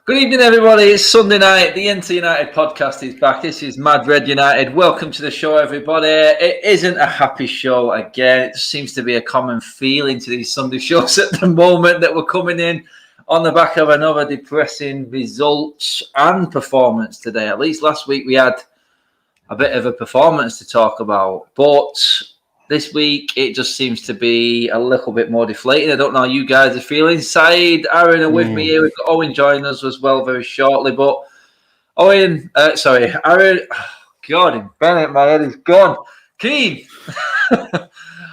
Good evening, everybody. It's Sunday night. The Inter United podcast is back. This is Mad Red United. Welcome to the show, everybody. It isn't a happy show again. It seems to be a common feeling to these Sunday shows at the moment that we're coming in on the back of another depressing result and performance today. At least last week we had a bit of a performance to talk about. But this week, it just seems to be a little bit more deflated. I don't know how you guys are feeling. Saeed, Aaron are with me here. We've got Owen joining us as well very shortly. But Aaron, God, Bennett, my head is gone. Keane,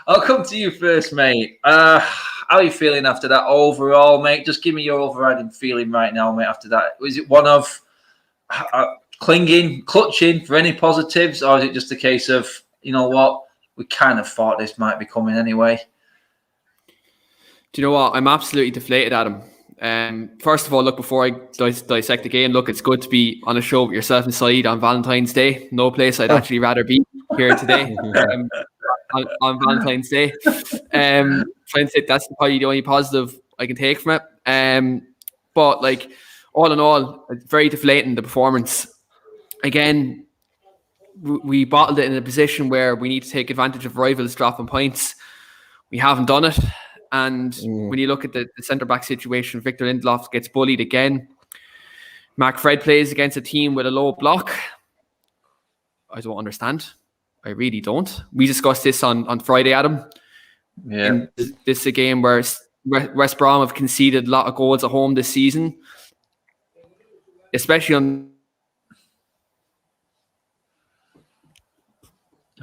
I'll come to you first, mate. How are you feeling after that overall, mate? Just give me your overriding feeling right now, mate, after that. Was it one of clinging, clutching for any positives, or is it just a case of, you know what, we kind of thought this might be coming anyway? Do you know what? I'm absolutely deflated, Adam. First of all, look, before I dissect the game, look, it's good to be on a show with yourself and Saeed on Valentine's Day. No place I'd actually rather be here today on Valentine's Day. Trying to say that's probably the only positive I can take from it. But like, all in all, it's very deflating, the performance. Again, we bottled it in a position where we need to take advantage of rivals dropping points. We haven't done it. And when you look at the centre-back situation, Victor Lindelof gets bullied again. Mark Fred plays against a team with a low block. I don't understand. I really don't. We discussed this on Friday, Adam. Yeah. And this is a game where West Brom have conceded a lot of goals at home this season, especially on...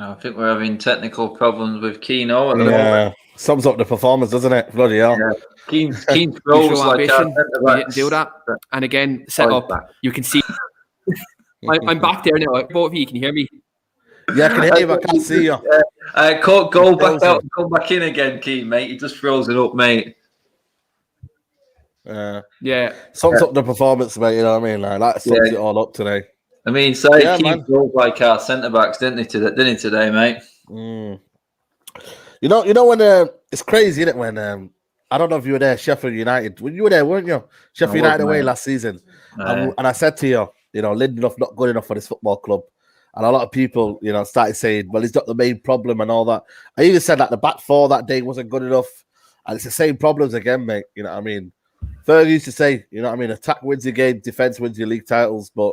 I think we're having technical problems with Keno at the moment. Sums up the performance, doesn't it? Bloody hell. Yeah. Keen throws like ambition. We didn't do that. And again, set up, you can see... I'm back there now. Both of you can hear me. Yeah, I can hear you, but I can't see you. Go back out and come back in again, Keen, mate. You just froze it up, mate. Yeah. Sums up the performance, mate, you know what I mean? Like, that sums it all up today. I mean, Keane goes like our centre-backs, didn't he today, mate? You know when it's crazy, isn't it? When I don't know if you were there, Sheffield United. You were there, weren't you? Sheffield United away last season, and I said to you, Lindelof not good enough for this football club, and a lot of people, started saying, well, he's not the main problem and all that. I even said that the back four that day wasn't good enough, and it's the same problems again, mate. You know what I mean? Fergie used to say, attack wins your game, defense wins your league titles, but.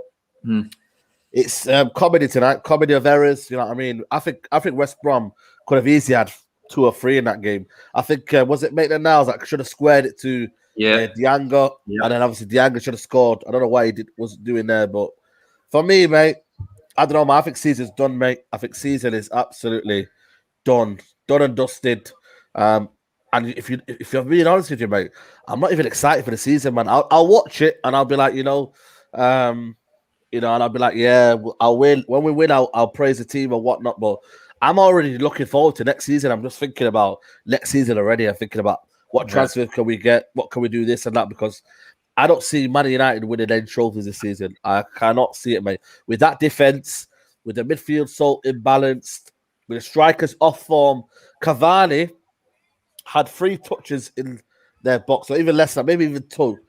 It's comedy tonight, comedy of errors. You know what I mean? I think West Brom could have easily had 2 or 3 in that game. I think was it Maitland-Niles that should have squared it to Dianga, and then obviously Dianga should have scored. I don't know why he wasn't doing there, but for me, mate, I don't know. I think season's done, mate. I think season is absolutely done and dusted. And if you're being honest with you, mate, I'm not even excited for the season, man. I'll watch it and I'll be like, and I'll be like, yeah, I'll win. When we win, I'll praise the team or whatnot. But I'm already looking forward to next season. I'm just thinking about next season already. I'm thinking about what transfers can we get, what can we do, this and that, because I don't see Man United winning any trophies this season. I cannot see it, mate. With that defense, with the midfield so imbalanced, with the strikers off form, Cavani had 3 touches in their box, or even less than, maybe even 2.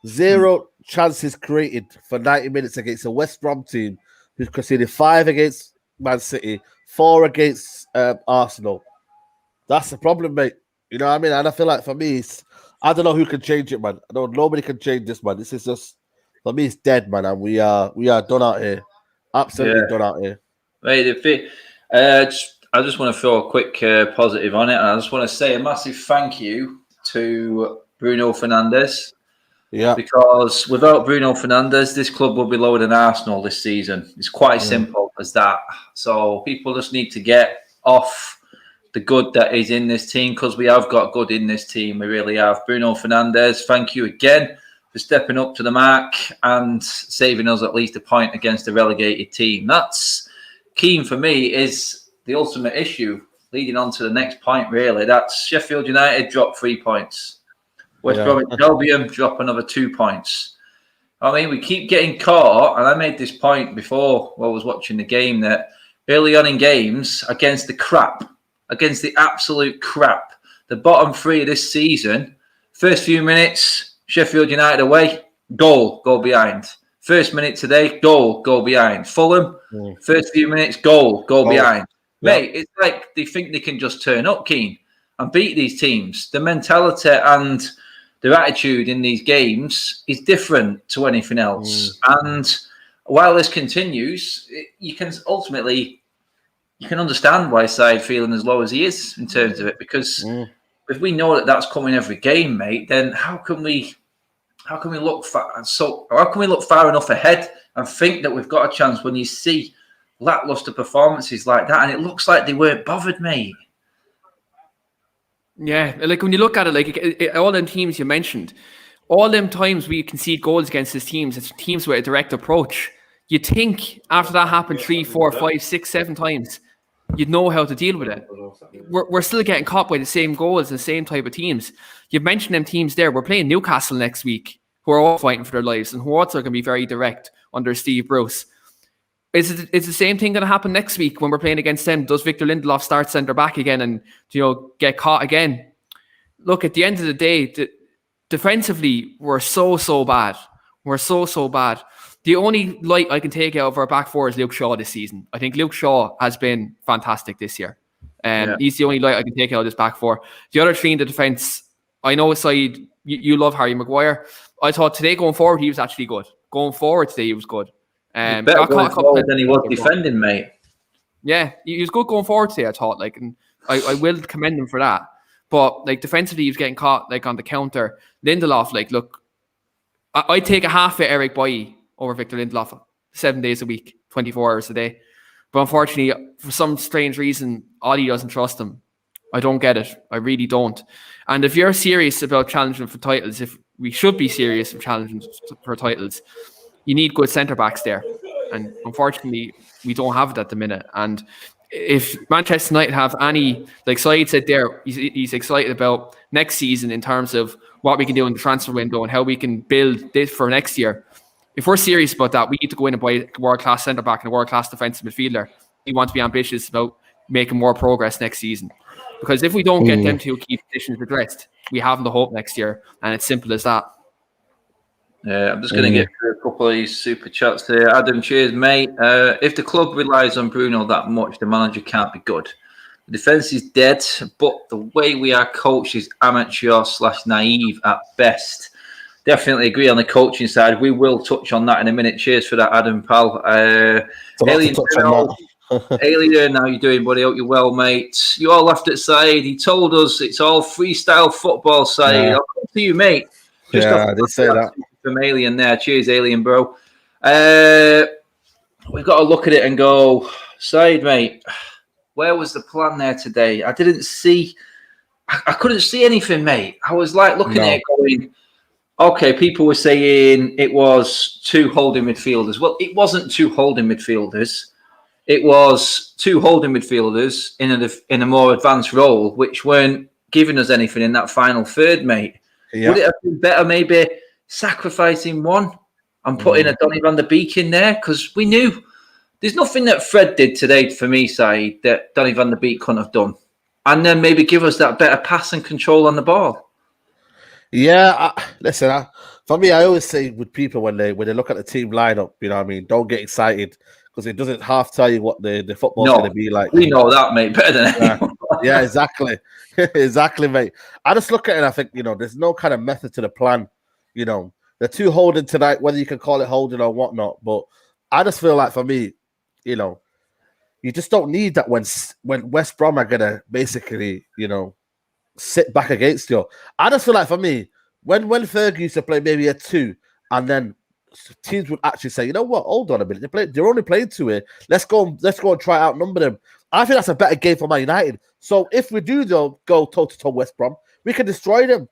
0 chances created for 90 minutes against a West Brom team who's conceded 5 against Man City, 4 against Arsenal. That's the problem, mate. You know what I mean? And I feel like for me, I don't know who can change it, man. Nobody can change this, man. This is just, for me, it's dead, man. And we are done out here. Absolutely done out here. Mate, I just want to throw a quick positive on it. And I just want to say a massive thank you to Bruno Fernandes. Yeah, because without Bruno Fernandes, this club will be lower than Arsenal this season. It's quite as simple as that. So people just need to get off the good that is in this team, because we have got good in this team. We really have. Bruno Fernandes, thank you again for stepping up to the mark and saving us at least a point against a relegated team. That's keen for me, is the ultimate issue leading on to the next point, really. That's Sheffield United dropped 3 points. West Bromwich Albion drop another 2 points. I mean, we keep getting caught, and I made this point before while I was watching the game, that early on in games, against the absolute crap, the bottom 3 of this season, first few minutes, Sheffield United away, goal behind. First minute today, goal behind. Fulham, first few minutes, goal behind. Mate, it's like they think they can just turn up, Keane, and beat these teams. The mentality and their attitude in these games is different to anything else. And while this continues, you can understand why side feeling as low as he is in terms of it, because if we know that that's coming every game, mate, then how can we look far enough ahead and think that we've got a chance when you see lackluster performances like that? And it looks like they weren't bothered, mate. Yeah, like when you look at it, like all them teams you mentioned, all them times we concede goals against these teams, it's teams with a direct approach. You'd think after that happened 3, 4, 5, 6, 7 times, you'd know how to deal with it. We're still getting caught by the same goals, the same type of teams. You've mentioned them teams there. We're playing Newcastle next week, who are all fighting for their lives and who also going to be very direct under Steve Bruce. Is the same thing going to happen next week when we're playing against them? Does Victor Lindelof start centre back again and get caught again? Look, at the end of the day, defensively we're so bad. We're so bad. The only light I can take out of our back four is Luke Shaw this season. I think Luke Shaw has been fantastic this year. He's the only light I can take out of this back four. The other three in the defence, I know aside, you love Harry Maguire. I thought today going forward, he was actually good. Going forward today, he was good. Better going forward than he was defending, mate. Yeah, he was good going forward today, I thought. And I will commend him for that. But defensively, he was getting caught on the counter. Lindelof, look, I'd take a half fit Eric Bailly over Victor Lindelof 7 days a week, 24 hours a day. But unfortunately, for some strange reason, Ollie doesn't trust him. I don't get it. I really don't. And if you're serious about challenging for titles, if we should be serious of challenging for titles, you need good centre-backs there. And unfortunately, we don't have it at the minute. And if Manchester United have any, like Saeed said there, he's excited about next season in terms of what we can do in the transfer window and how we can build this for next year. If we're serious about that, we need to go in and buy a world-class centre-back and a world-class defensive midfielder. We want to be ambitious about making more progress next season. Because if we don't get them two key positions addressed, we haven't the hope next year. And it's simple as that. Yeah, I'm just going to get through a couple of these super chats there. Adam, cheers, mate. If the club relies on Bruno that much, the manager can't be good. The defence is dead, but the way we are coached is amateur/naive at best. Definitely agree on the coaching side. We will touch on that in a minute. Cheers for that, Adam, pal. Alien, how you doing, buddy? Hope you're well, mate. You all laughed at Saeed. He told us it's all freestyle football, Saeed. I'll come to you, mate. I did say that. From Alien there. Cheers, Alien, bro. We've got to look at it and go, Saeed, mate, where was the plan there today? I couldn't see anything, mate. I was looking at it going, okay, people were saying it was 2 holding midfielders. Well, it wasn't 2 holding midfielders. It was 2 holding midfielders in a more advanced role, which weren't giving us anything in that final third, mate. Yeah. Would it have been better maybe sacrificing one and putting a Donny van der Beek in there? Because we knew there's nothing that Fred did today for me, Saeed, that Donny van der Beek couldn't have done. And then maybe give us that better pass and control on the ball. Yeah, listen, for me, I always say with people when they look at the team lineup, you know what I mean, don't get excited because it doesn't half tell you what the football's going to be like. We know that, mate, better than anyone. Yeah, exactly. Exactly, mate. I just look at it and I think, there's no kind of method to the plan. The 2 holding tonight, whether you can call it holding or whatnot, but I just feel like for me, you just don't need that when West Brom are going to basically, sit back against you. I just feel like for me, when Fergie used to play maybe a 2 and then teams would actually say, you know what, hold on a minute, they're only playing 2 here. Let's go and try outnumber them. I think that's a better game for Man United. So if we do though go toe-to-toe West Brom, we can destroy them.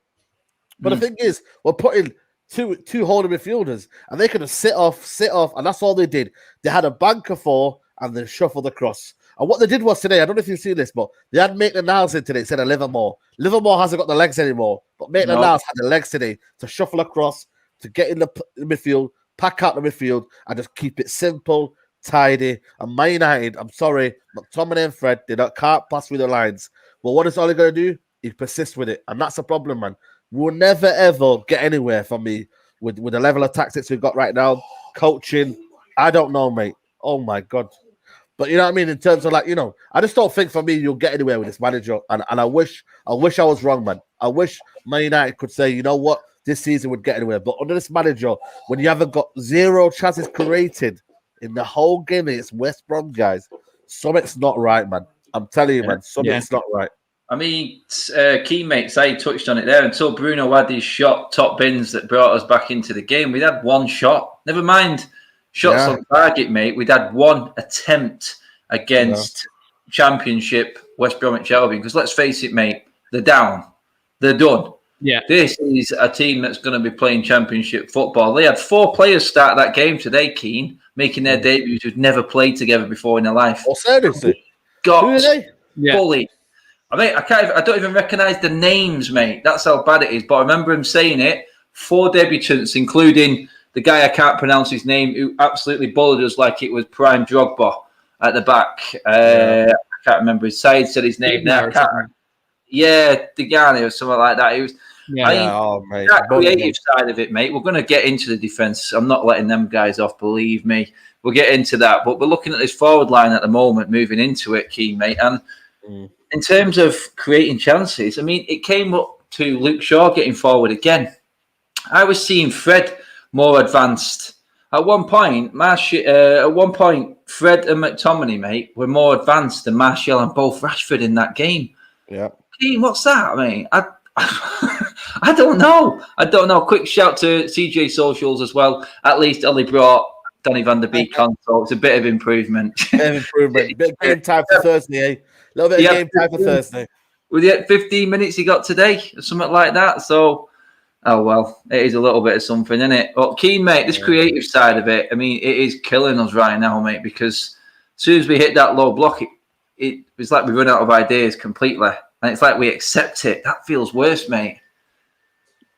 But the thing is, we're putting two holding midfielders and they could have sit off, and that's all they did. They had a banker 4 and then shuffled across. And what they did was today, I don't know if you've seen this, but they had Maitland-Niles in today instead of Livermore. Livermore hasn't got the legs anymore, but Maitland-Niles had the legs today to shuffle across, to get in the midfield, pack out the midfield, and just keep it simple, tidy. And Man United, I'm sorry, McTominay and Fred, can't pass through the lines. But what is Ollie going to do? He persists with it. And that's a problem, man. We'll never, ever get anywhere from me with the level of tactics we've got right now, coaching. I don't know, mate. Oh my God. But you know what I mean? In terms of like, I just don't think for me you'll get anywhere with this manager. And I wish I was wrong, man. I wish Man United could say, you know what, this season would get anywhere. But under this manager, when you haven't got 0 chances created in the whole game against West Brom, guys, something's not right, man. I'm telling you, man, something's not right. I mean, key mates, I touched on it there. Until Bruno had his shot top bins that brought us back into the game, we'd had one shot. Never mind shots on target, mate. We'd had one attempt against Championship West Bromwich Albion. Because let's face it, mate, they're down. They're done. Yeah. This is a team that's going to be playing Championship football. They had 4 players start that game today, Keane, making their debuts who'd never played together before in their life. Oh, seriously? Got bullied. I don't even recognise the names, mate. That's how bad it is. But I remember him saying it. 4 debutants, including the guy I can't pronounce his name, who absolutely bullied us like it was prime Drogba at the back. I can't remember his side. Said his name now. Degani or something like that. It was. Mate. That creative side of it, mate. We're going to get into the defence. I'm not letting them guys off. Believe me. We'll get into that. But we're looking at this forward line at the moment, moving into it, Keane, mate, and. In terms of creating chances, I mean, it came up to Luke Shaw getting forward again. I was seeing Fred more advanced. At one point, Fred and McTominay, mate, were more advanced than Martial and both Rashford in that game. Yeah. Keane, what's that? I mean, I don't know. Quick shout to CJ Socials as well. At least only brought Donny van der Beek on, so it's a bit of improvement. Bit of game time for Thursday, eh? A little bit of game time for Thursday. With the 15 minutes he got today, or something like that. So, it is a little bit of something, isn't it? But Keane, mate, this creative side of it, I mean, it is killing us right now, mate, because as soon as we hit that low block, it's like we run out of ideas completely. And it's like we accept it. That feels worse, mate.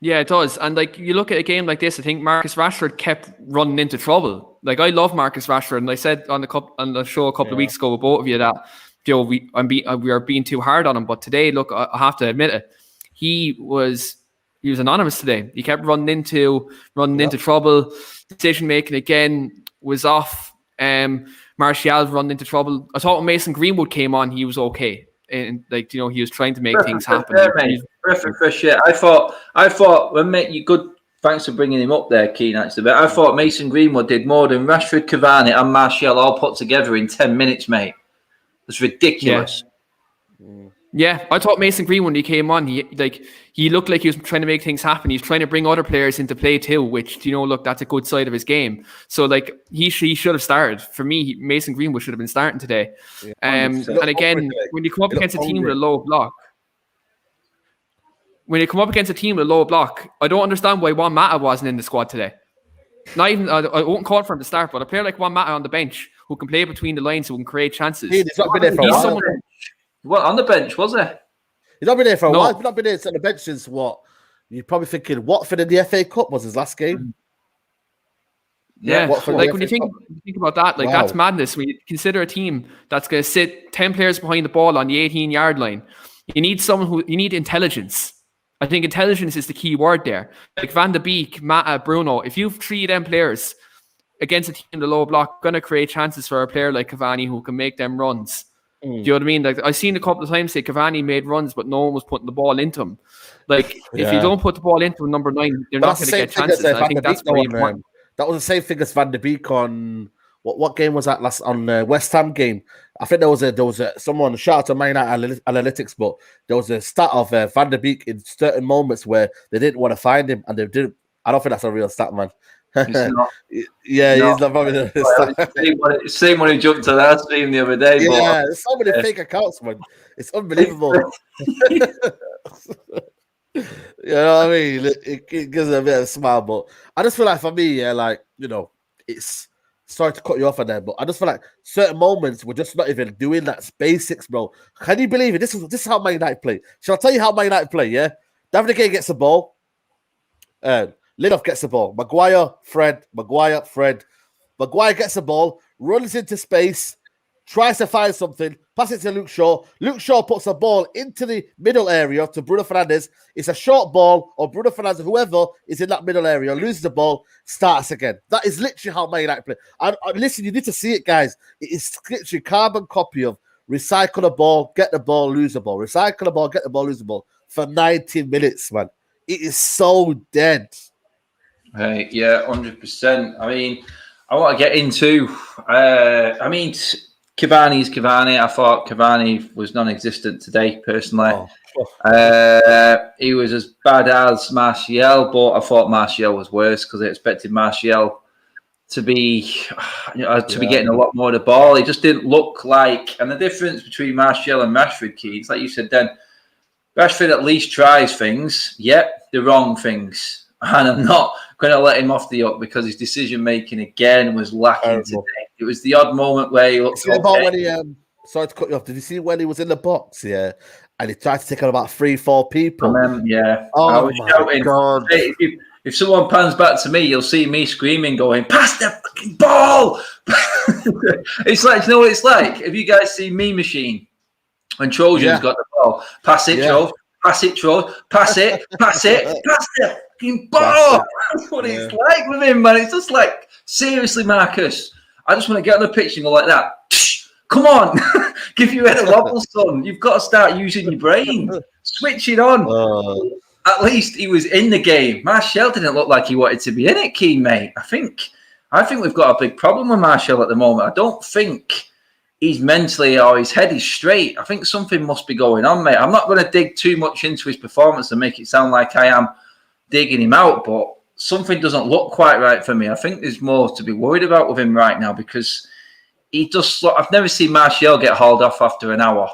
Yeah, it does. And like you look at a game like this, I think Marcus Rashford kept running into trouble. Like I love Marcus Rashford, and I said on the show a couple of weeks ago with both of you that we are being too hard on him. But today, look, I have to admit it, he was anonymous today. He kept running into trouble. Decision making again was off. Martial running into trouble. I thought when Mason Greenwood came on, he was okay. And he was trying to make things happen. Perfect for shit. I thought when you good. Thanks for bringing him up there, Keane. Actually, but I thought Mason Greenwood did more than Rashford, Cavani, and Martial all put together in 10 minutes, mate. It's ridiculous. Yeah, I thought Mason Greenwood when he came on, he looked like he was trying to make things happen. He's trying to bring other players into play too, which look, that's a good side of his game. So he should have started. For me, Mason Greenwood should have been starting today. And again, when you come up against a team with a low block, I don't understand why Juan Mata wasn't in the squad today. Not even I won't call for him to start, but a player like Juan Mata on the bench who can play between the lines, who can create chances. He's not been there for a while. What, on the bench, was he? He's not been there for a while. He's not been there on the bench since what? You're probably thinking Watford in the FA Cup was his last game. Yeah, when you think about that, that's madness. When you consider a team that's going to sit 10 players behind the ball on the 18-yard line, you need intelligence. I think intelligence is the key word there. Like Van de Beek, Mata, Bruno, if you've 3 of them players against a team in the low block, going to create chances for a player like Cavani who can make them runs. Do you know what I mean? Like I've seen a couple of times say Cavani made runs, but no one was putting the ball into him. If you don't put the ball into number 9, you're not going to get chances. I think that's very important. That was the same thing as Van de Beek on what game was that last on the West Ham game? I think there was someone shout out to Man United Analytics, but there was a stat of Van de Beek in certain moments where they didn't want to find him, and they didn't. I don't think that's a real stat, man. He's not. He's not probably the same one who jumped to that stream the other day. Yeah, there's so many fake accounts, man. It's unbelievable. You know what I mean? It gives a bit of a smile, but I just feel like for me, it's sorry to cut you off on there, but I just feel like certain moments we're just not even doing that basics, bro. Can you believe it? This is how Man United play. Shall I tell you how Man United play? Yeah, David De Gea gets the ball. Lindelof gets the ball. Maguire, Fred. Maguire gets the ball, runs into space, tries to find something, pass it to Luke Shaw. Luke Shaw puts a ball into the middle area to Bruno Fernandes. It's a short ball, or Bruno Fernandes, whoever is in that middle area, loses the ball, starts again. That is literally how Man United play. And listen, you need to see it, guys. It is literally carbon copy of recycle the ball, get the ball, lose the ball. Recycle the ball, get the ball, lose the ball. For 90 minutes, man. It is so dead. Hey, yeah, 100%. I mean, I want to get into, Cavani's Cavani. I thought Cavani was non-existent today, personally. He was as bad as Martial, but I thought Martial was worse because I expected Martial to be getting a lot more of the ball. He just didn't look like, and the difference between Martial and Rashford, Keith, like you said then, Rashford at least tries things, yet the wrong things. And I'm not going to let him off the hook because his decision-making again was lacking today. It was the odd moment where he looked about when he, sorry to cut you off, did you see when he was in the box, and he tried to take on about 3-4 people? Yeah. Oh, I was shouting, God. Hey, if someone pans back to me, you'll see me screaming, going, pass the fucking ball! It's like, you know what it's like? Have you guys seen Meme Machine? When Trojan's got the ball, pass it, Trojan, pass it, Trojan, pass it, pass the fucking ball. That's what it's like with him, man. It's just like, seriously, Marcus, I just want to get on the pitch and go like that. Come on, give your head a wobble, son. You've got to start using your brain. Switch it on. At least he was in the game. Martial didn't look like he wanted to be in it, Keane, mate. I think we've got a big problem with Martial at the moment. I don't think he's mentally or his head is straight. I think something must be going on, mate. I'm not going to dig too much into his performance and make it sound like I am digging him out, but something doesn't look quite right for me. I think there's more to be worried about with him right now because I've never seen Martial get hauled off after an hour.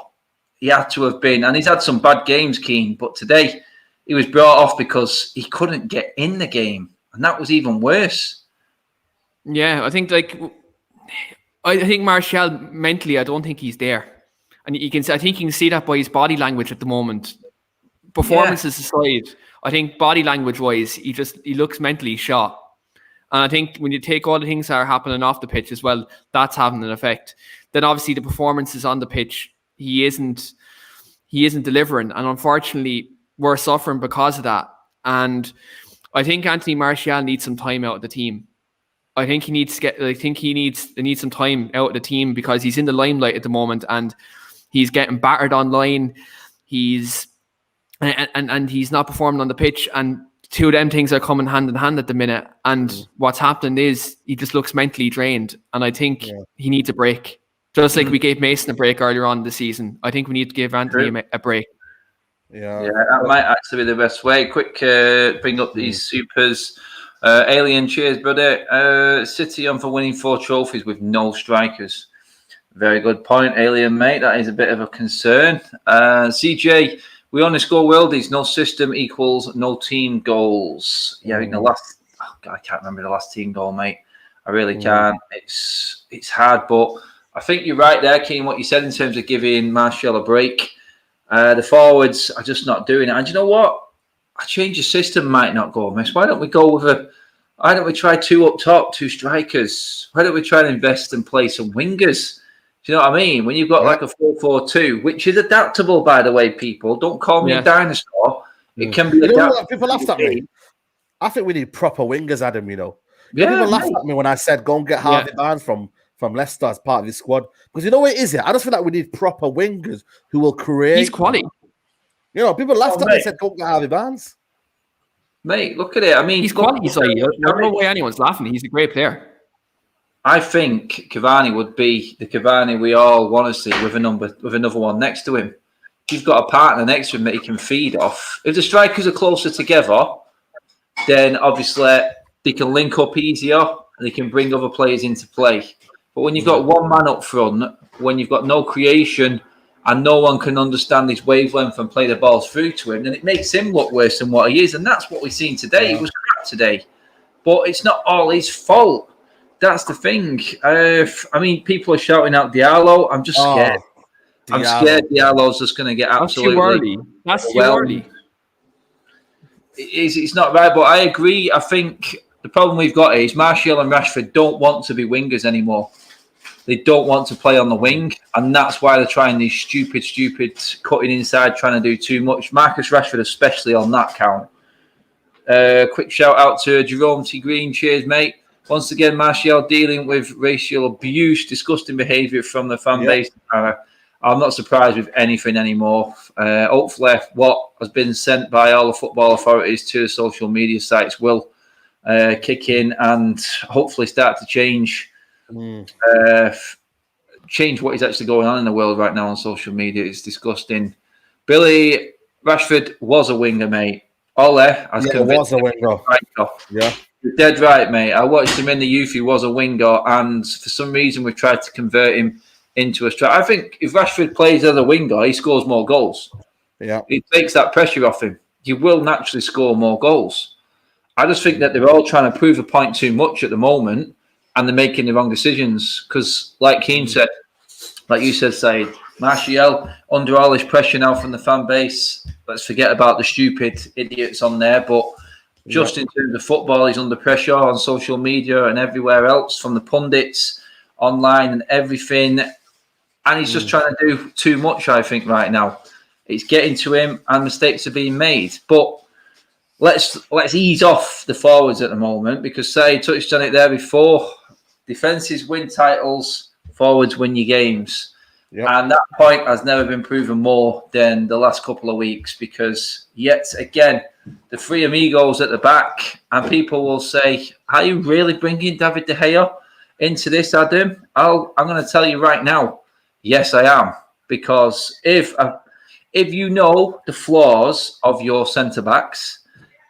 He had to have been, and he's had some bad games, Keane, but today he was brought off because he couldn't get in the game, and that was even worse. Yeah, I think Martial mentally, I don't think he's there, and I think you can see that by his body language at the moment. Performances aside, I think body language wise, he looks mentally shot, and I think when you take all the things that are happening off the pitch as well, that's having an effect. Then obviously the performances on the pitch, he isn't delivering, and unfortunately we're suffering because of that. And I think Anthony Martial needs some time out of the team. I think he needs some time out of the team because he's in the limelight at the moment and he's getting battered online. He's not performing on the pitch, and two of them things are coming hand in hand at the minute. And what's happened is he just looks mentally drained, and I think he needs a break. Just like we gave Mason a break earlier on in the season, I think we need to give Anthony a break. Yeah, that might actually be the best way. Quick, bring up these supers. Alien, cheers, brother. City on for winning 4 trophies with no strikers. Very good point, Alien, mate. That is a bit of a concern. CJ, we only score worldies. No system equals no team goals. Yeah, I think I can't remember the last team goal, mate. I really can't. It's hard, but I think you're right there, Keane, what you said in terms of giving Martial a break. The forwards are just not doing it. And you know what? A change of system might not go amiss. Why don't we try 2 up top, 2 strikers? Why don't we try and invest and play some wingers? Do you know what I mean? When you've got like a 4-4-2, which is adaptable, by the way, people. Don't call me a dinosaur. It can be adaptable. People laughed at me. I think we need proper wingers, Adam, People laughed at me when I said go and get Harvey Barnes from Leicester as part of his squad. Because you know what it is? I just feel like we need proper wingers who will create. He's quality. People laughed at me and said go and get Harvey Barnes. Mate, look at it. I mean, he's quality. I don't know why anyone's laughing. He's a great player. I think Cavani would be the Cavani we all want to see with another one next to him. He's got a partner next to him that he can feed off. If the strikers are closer together, then obviously they can link up easier and they can bring other players into play. But when you've got one man up front, when you've got no creation and no one can understand his wavelength and play the balls through to him, then it makes him look worse than what he is. And that's what we've seen today. It was crap today. But it's not all his fault. That's the thing. I mean, people are shouting out Diallo. I'm just scared. I'm scared Diallo's just going to get absolutely... That's too early. It's not right, but I agree. I think the problem we've got is Martial and Rashford don't want to be wingers anymore. they don't want to play on the wing, and that's why they're trying these stupid cutting inside, trying to do too much. Marcus Rashford, especially on that count. Quick shout out to Jerome T. Green. Cheers, mate. Once again, Martial dealing with racial abuse, disgusting behaviour from the fan base. I'm not surprised with anything anymore. Hopefully, what has been sent by all the football authorities to the social media sites will kick in and hopefully start to change what is actually going on in the world right now on social media. It's disgusting. Billy Rashford was a winger, mate. Ole has convinced was a winger. Yeah. You're dead right, mate. I watched him in the youth. He was a winger, and for some reason we've tried to convert him into a striker. I think if Rashford plays as a winger, he scores more goals. Yeah. It takes that pressure off him. You will naturally score more goals. I just think that they're all trying to prove a point too much at the moment, and they're making the wrong decisions. Because, like Keane said, like you said, Said, Martial, under all this pressure now from the fan base, let's forget about the stupid idiots on there. But just in terms of football, he's under pressure on social media and everywhere else from the pundits, online and everything. And he's just trying to do too much, I think, right now. It's getting to him and mistakes are being made. But let's ease off the forwards at the moment because, say, touched on it there before, defences win titles, forwards win your games. Yep. And that point has never been proven more than the last couple of weeks because, yet again, the three amigos at the back, and people will say, are you really bringing David De Gea into this, Adam? I'm going to tell you right now, yes, I am. Because if you know the flaws of your centre-backs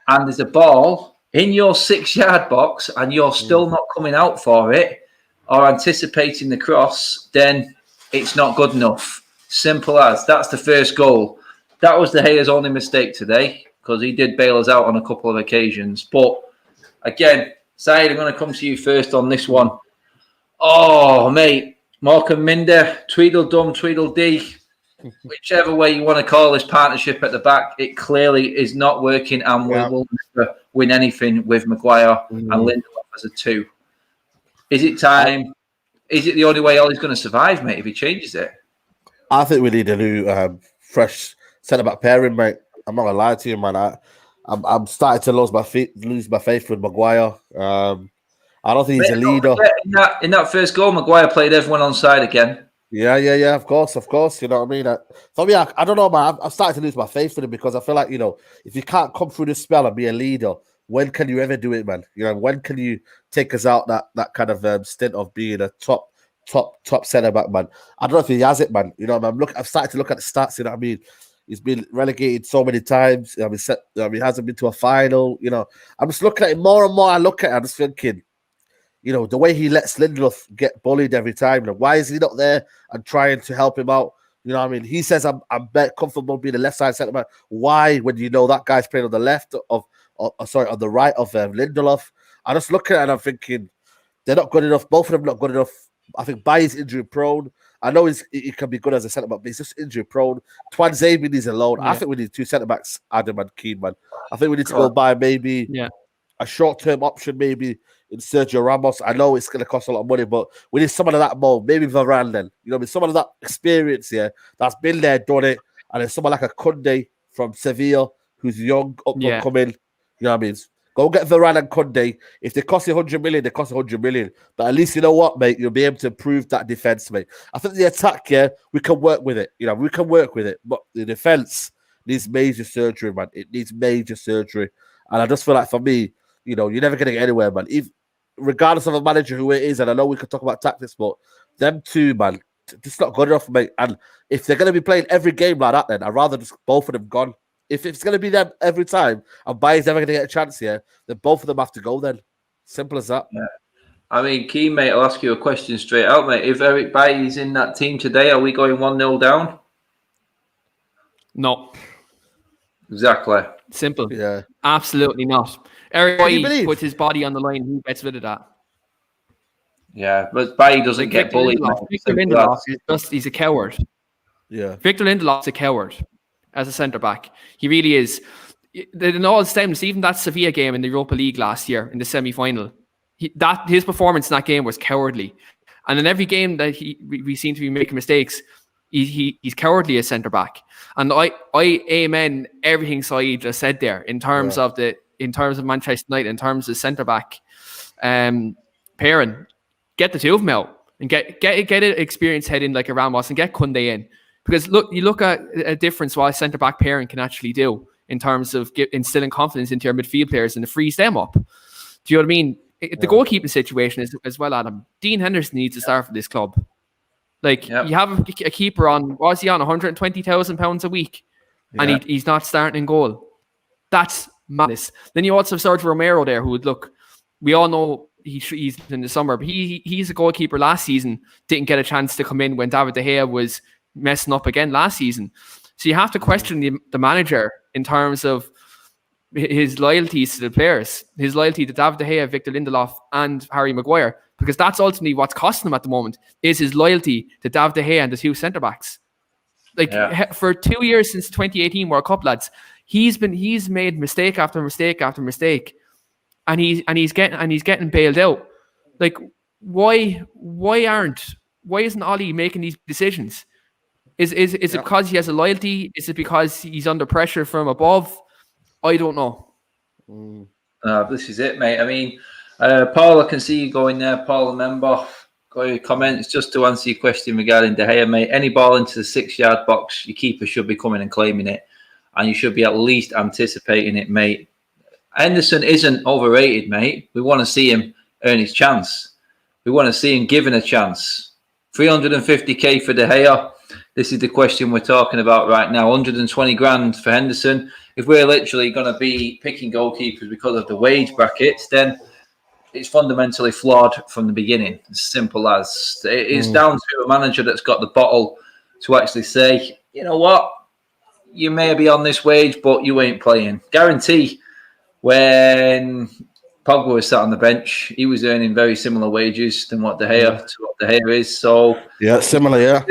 and there's a ball in your 6-yard box and you're still not coming out for it or anticipating the cross, then it's not good enough. Simple as. That's the first goal. That was De Gea's only mistake today because he did bail us out on a couple of occasions. But again, Said, I'm going to come to you first on this one. Oh, mate. Morecambe Minder, Tweedledum, Tweedledee. Whichever way you want to call this partnership at the back, it clearly is not working and we will never win anything with Maguire and Lindelof as a 2. Is it time? Is it the only way Ollie's going to survive, mate, if he changes it? I think we need a new, fresh centre-back pairing, mate. I'm not going to lie to you, man. I'm starting to lose my faith with Maguire. I don't think he's a leader. In that first goal, Maguire played everyone on side again. Yeah, of course. You know what I mean? For me, I don't know, man. I'm starting to lose my faith with him because I feel like, if you can't come through this spell and be a leader, when can you ever do it, man? When can you take us out that kind of stint of being a top centre back, man? I don't know if he has it, man. I've started to look at the stats. You know what I mean? He's been relegated so many times. He hasn't been to a final. I'm just looking at it more and more. I look at it, I'm just thinking, the way he lets Lindelof get bullied every time. Why is he not there and trying to help him out? You know what I mean? He says, I'm comfortable being the left side centre back. Why, when that guy's playing on the left on the right of Lindelof? I just look at it and I'm thinking, they're not good enough. Both of them not good enough. I think Baye's injury prone. I know he can be good as a centre back, but he's just injury prone. Twan Zabi needs a loan. Yeah. I think we need 2 centre backs, Adam and Keane, man. I think we need to go buy maybe a short term option, maybe in Sergio Ramos. I know it's going to cost a lot of money, but we need someone of that mold. Maybe Varane then. Someone of that experience here that's been there, done it. And then someone like a Kunde from Sevilla who's young, up and coming. You know what I mean? Go get Varane and Kunde. If they cost 100 million, they cost 100 million. But at least you know what, mate? You'll be able to improve that defense, mate. I think the attack, we can work with it. We can work with it. But the defense needs major surgery, man. It needs major surgery. And I just feel like for me, you're never going to get anywhere, man. Regardless of a manager who it is, and I know we could talk about tactics, but them two, man, just not good enough, mate. And if they're going to be playing every game like that, then I'd rather just both of them gone. If it's going to be them every time and Baye's never going to get a chance here, then both of them have to go then. Simple as that. Yeah. I mean, Keane, mate, I'll ask you a question straight out, mate. If Eric Bailly is in that team today, are we going 1-0 down? No. Exactly. Simple. Yeah. Absolutely not. Eric Bailly puts his body on the line. Who gets rid of that? Yeah, but Bailly doesn't get bullied. Victor Lindelof he's a coward. Yeah. Victor Lindelof's a coward as a centre-back. He really is. In all stems, even that Sevilla game in the Europa League last year in the semi-final, his performance in that game was cowardly. And in every game that we seem to be making mistakes, he's cowardly as centre back. And I amen everything Saeed just said there in terms of Manchester United, in terms of centre back pairing. Get the two of them out and get an experienced head in like a Ramos and get Koundé in. Because you look at a difference what a centre back pairing can actually do in terms of instilling confidence into your midfield players and to freeze them up. Do you know what I mean? The goalkeeping situation is as well, Adam. Dean Henderson needs to start for this club. Like, you have a keeper on, was he on £120,000 a week? And he's not starting in goal. That's madness. Then you also have Sergio Romero there, who would look, we all know he's in the summer, but he's a goalkeeper last season, didn't get a chance to come in when David De Gea was messing up again last season. So you have to question the manager in terms of his loyalties to the players, his loyalty to David De Gea, Victor Lindelof, and Harry Maguire, because that's ultimately what's costing him at the moment, is his loyalty to David De Gea and the two centre-backs. For 2 years since 2018 World Cup, lads, he's made mistake after mistake after mistake, and he's getting bailed out. Like, why isn't Ollie making these decisions? Is it because he has a loyalty? Is it because he's under pressure from above? I don't know. This is it, mate. I mean, Paul, I can see you going there. Paul, remember, got your comments just to answer your question regarding De Gea, mate. Any ball into the 6-yard box, your keeper should be coming and claiming it, and you should be at least anticipating it, mate. Henderson isn't overrated, mate. We want to see him earn his chance. We want to see him given a chance. 350k for De Gea. This is the question we're talking about right now. 120 grand for Henderson. If we're literally going to be picking goalkeepers because of the wage brackets, then it's fundamentally flawed from the beginning. As simple as. It is down to a manager that's got the bottle to actually say, you know what, you may be on this wage, but you ain't playing. Guarantee when Pogba was sat on the bench, he was earning very similar wages than what De Gea is. So similar.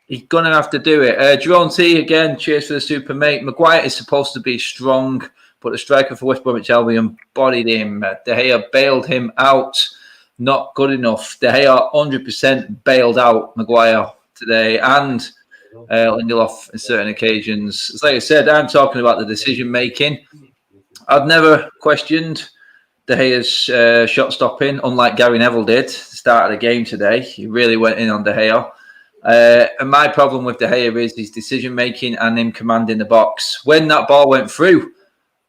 He's going to have to do it. Jerome T, again, cheers for the super, mate. Maguire is supposed to be strong, but the striker for West Bromwich Albion bodied him. De Gea bailed him out. Not good enough. De Gea 100% bailed out Maguire today, and Lindelof on certain occasions. As like I said, I'm talking about the decision-making. I've never questioned De Gea's shot stopping, unlike Gary Neville did at the start of the game today. He really went in on De Gea. And my problem with De Gea is his decision-making and him commanding the box. When that ball went through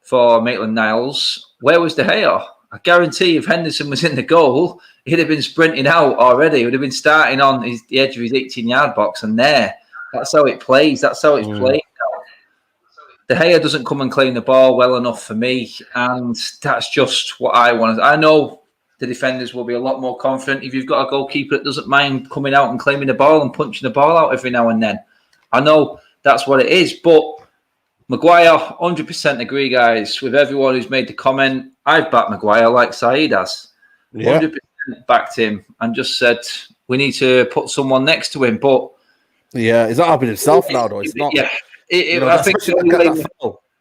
for Maitland-Niles, where was De Gea? I guarantee if Henderson was in the goal, he'd have been sprinting out already. He would have been starting on the edge of his 18-yard box, and there. That's how it plays. That's how it's played now. De Gea doesn't come and claim the ball well enough for me, and that's just what I want. I know the defenders will be a lot more confident if you've got a goalkeeper that doesn't mind coming out and claiming the ball and punching the ball out every now and then. I know that's what it is, but Maguire, 100% agree, guys, with everyone who's made the comment. I've backed Maguire like Saeed has. 100% backed him and just said we need to put someone next to him. But he's not helping himself now, though. It's not. I think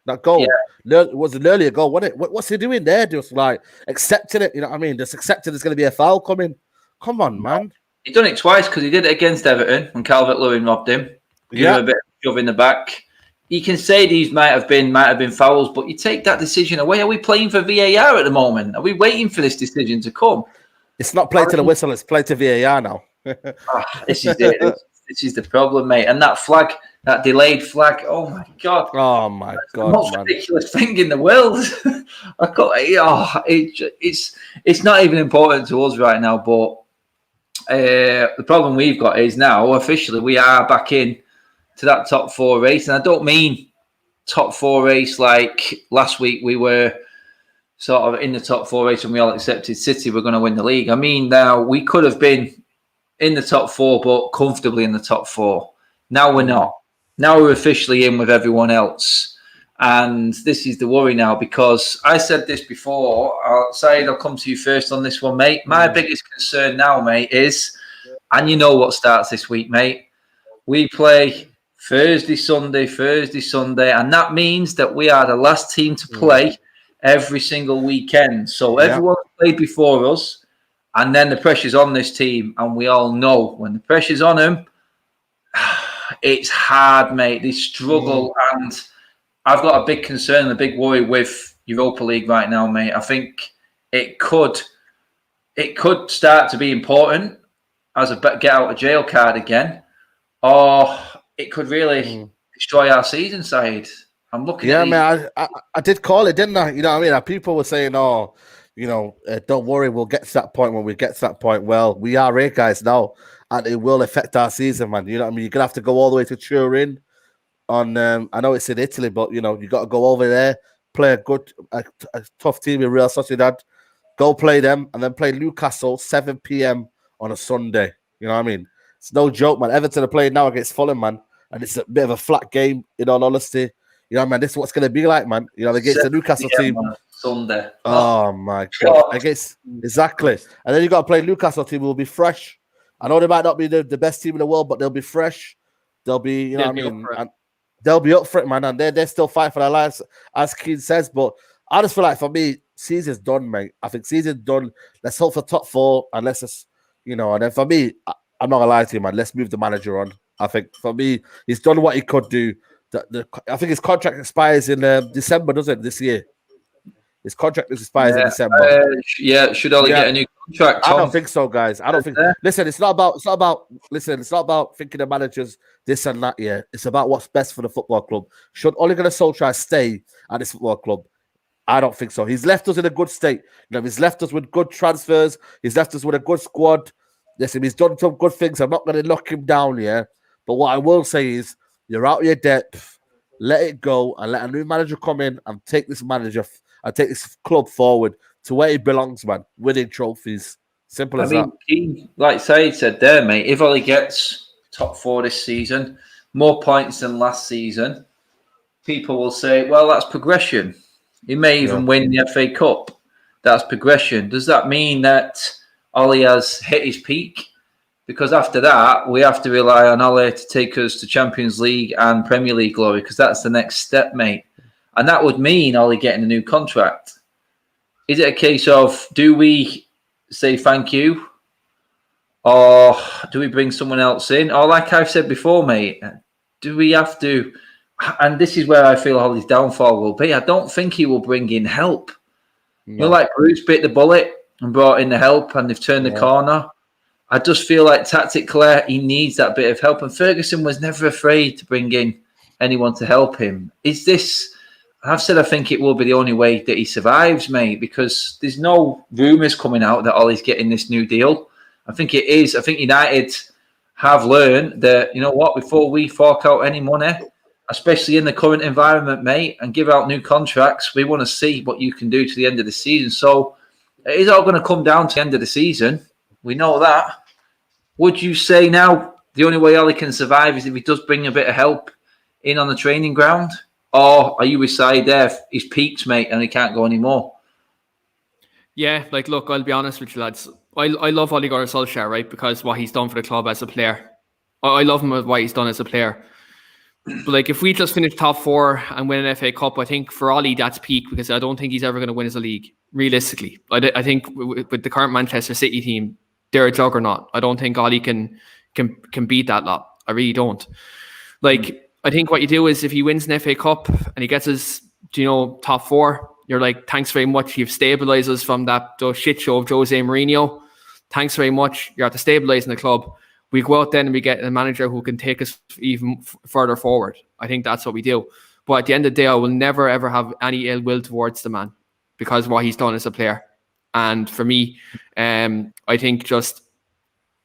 that goal. It was an earlier goal, wasn't it? What's he doing there? Just like accepting it, you know what I mean? Just accepting there's going to be a foul coming. Come on, man. He done it twice because he did it against Everton when Calvert-Lewin robbed him. Give him a bit of a shove in the back. You can say these might have been fouls, but you take that decision away. Are we playing for VAR at the moment? Are we waiting for this decision to come? It's not play to the whistle, it's play to VAR now. This is it. This is the problem, mate. And that flag, that delayed flag, oh my God. Oh my God. The most ridiculous thing in the world. It's not even important to us right now, but the problem we've got is now officially we are back in to that top 4 race. And I don't mean top 4 race like last week we were sort of in the top 4 race when we all accepted City were going to win the league. I mean, now we could have been in the top 4, but comfortably in the top 4. Now we're not. Now we're officially in with everyone else. And this is the worry now, because I said this before. Saeed, I'll come to you first on this one, mate. My biggest concern now, mate, is, and you know what starts this week, mate. We play Thursday, Sunday, and that means that we are the last team to play every single weekend. So everyone played before us And then the pressure's on this team, and we all know when the pressure's on them, it's hard, mate. They struggle, and I've got a big concern, a big worry with Europa League right now, mate. I think it could start to be important as a get out of jail card again, or it could really destroy our season side. I'm looking at man, I did call it, didn't I? You know what I mean? People were saying, oh, don't worry, we'll get to that point when we get to that point. Well, we are here, guys, now, and it will affect our season, man. You know what I mean? You're going to have to go all the way to Turin on, I know it's in Italy, but, you got to go over there, play a tough team in Real Sociedad, go play them, and then play Newcastle 7 p.m. on a Sunday. You know what I mean? It's no joke, man. Everton are playing now against Fulham, man, and it's a bit of a flat game, in all honesty. You know, man, this is what's going to be like, man. Against the Newcastle team. Sunday. Oh, my God. Exactly. And then you got to play Newcastle team who will be fresh. I know they might not be the best team in the world, but they'll be fresh. They'll be, what I mean? And they'll be up for it, man. And they're still fighting for their lives, as Keane says. But I just feel like, for me, season's done, mate. I think season's done. Let's hope for top 4. And let's just, and then for me, I'm not going to lie to you, man. Let's move the manager on. I think, for me, he's done what he could do. I think his contract expires in December, doesn't it, this year? His contract expires in December. Should only get a new contract, Tom. I don't think so, guys. I don't think. Listen, it's not about thinking the managers this and that. Yeah, it's about what's best for the football club. Should Ole Gunnar Solskjaer stay at this football club? I don't think so. He's left us in a good state. He's left us with good transfers. He's left us with a good squad. Listen, he's done some good things. I'm not going to knock him down here. But what I will say is, you're out of your depth. Let it go and let a new manager come in and take this club forward to where it belongs, man. Winning trophies. Simple as that. Keane, like Said said there, mate, if Ollie gets top 4 this season, more points than last season, people will say, well, that's progression. He may even win the FA Cup. That's progression. Does that mean that Ollie has hit his peak? Because after that, we have to rely on Ole to take us to Champions League and Premier League glory, because that's the next step, mate. And that would mean Ole getting a new contract. Is it a case of, do we say thank you? Or do we bring someone else in? Or like I've said before, mate, do we have to... And this is where I feel Ole's downfall will be. I don't think he will bring in help. No. Like Bruce bit the bullet and brought in the help, and they've turned the corner. I just feel like tactically he needs that bit of help. And Ferguson was never afraid to bring in anyone to help him. Is this... I've said I think it will be the only way that he survives, mate, because there's no rumours coming out that Ollie's getting this new deal. I think it is. I think United have learned that, you know what, before we fork out any money, especially in the current environment, mate, and give out new contracts, we want to see what you can do to the end of the season. So it is all going to come down to the end of the season. We know that. Would you say now the only way Ollie can survive is if he does bring a bit of help in on the training ground? Or are you with side there? He's peaked, mate, and he can't go anymore. Yeah, look, I'll be honest with you, lads. I love Ole Gunnar Solskjaer, right? Because what he's done for the club as a player. I love him with what he's done as a player. But if we just finish top 4 and win an FA Cup, I think for Ollie that's peak, because I don't think he's ever going to win as a league, realistically. I think with the current Manchester City team, they're a juggernaut. I don't think Ollie can beat that lot. I really don't. I think what you do is if he wins an FA Cup and he gets us, top 4, you're like, thanks very much. You've stabilised us from that shit show of Jose Mourinho. Thanks very much. You're at the stabilising the club. We go out then and we get a manager who can take us even further forward. I think that's what we do. But at the end of the day, I will never, ever have any ill will towards the man because of what he's done as a player. And for me, I think just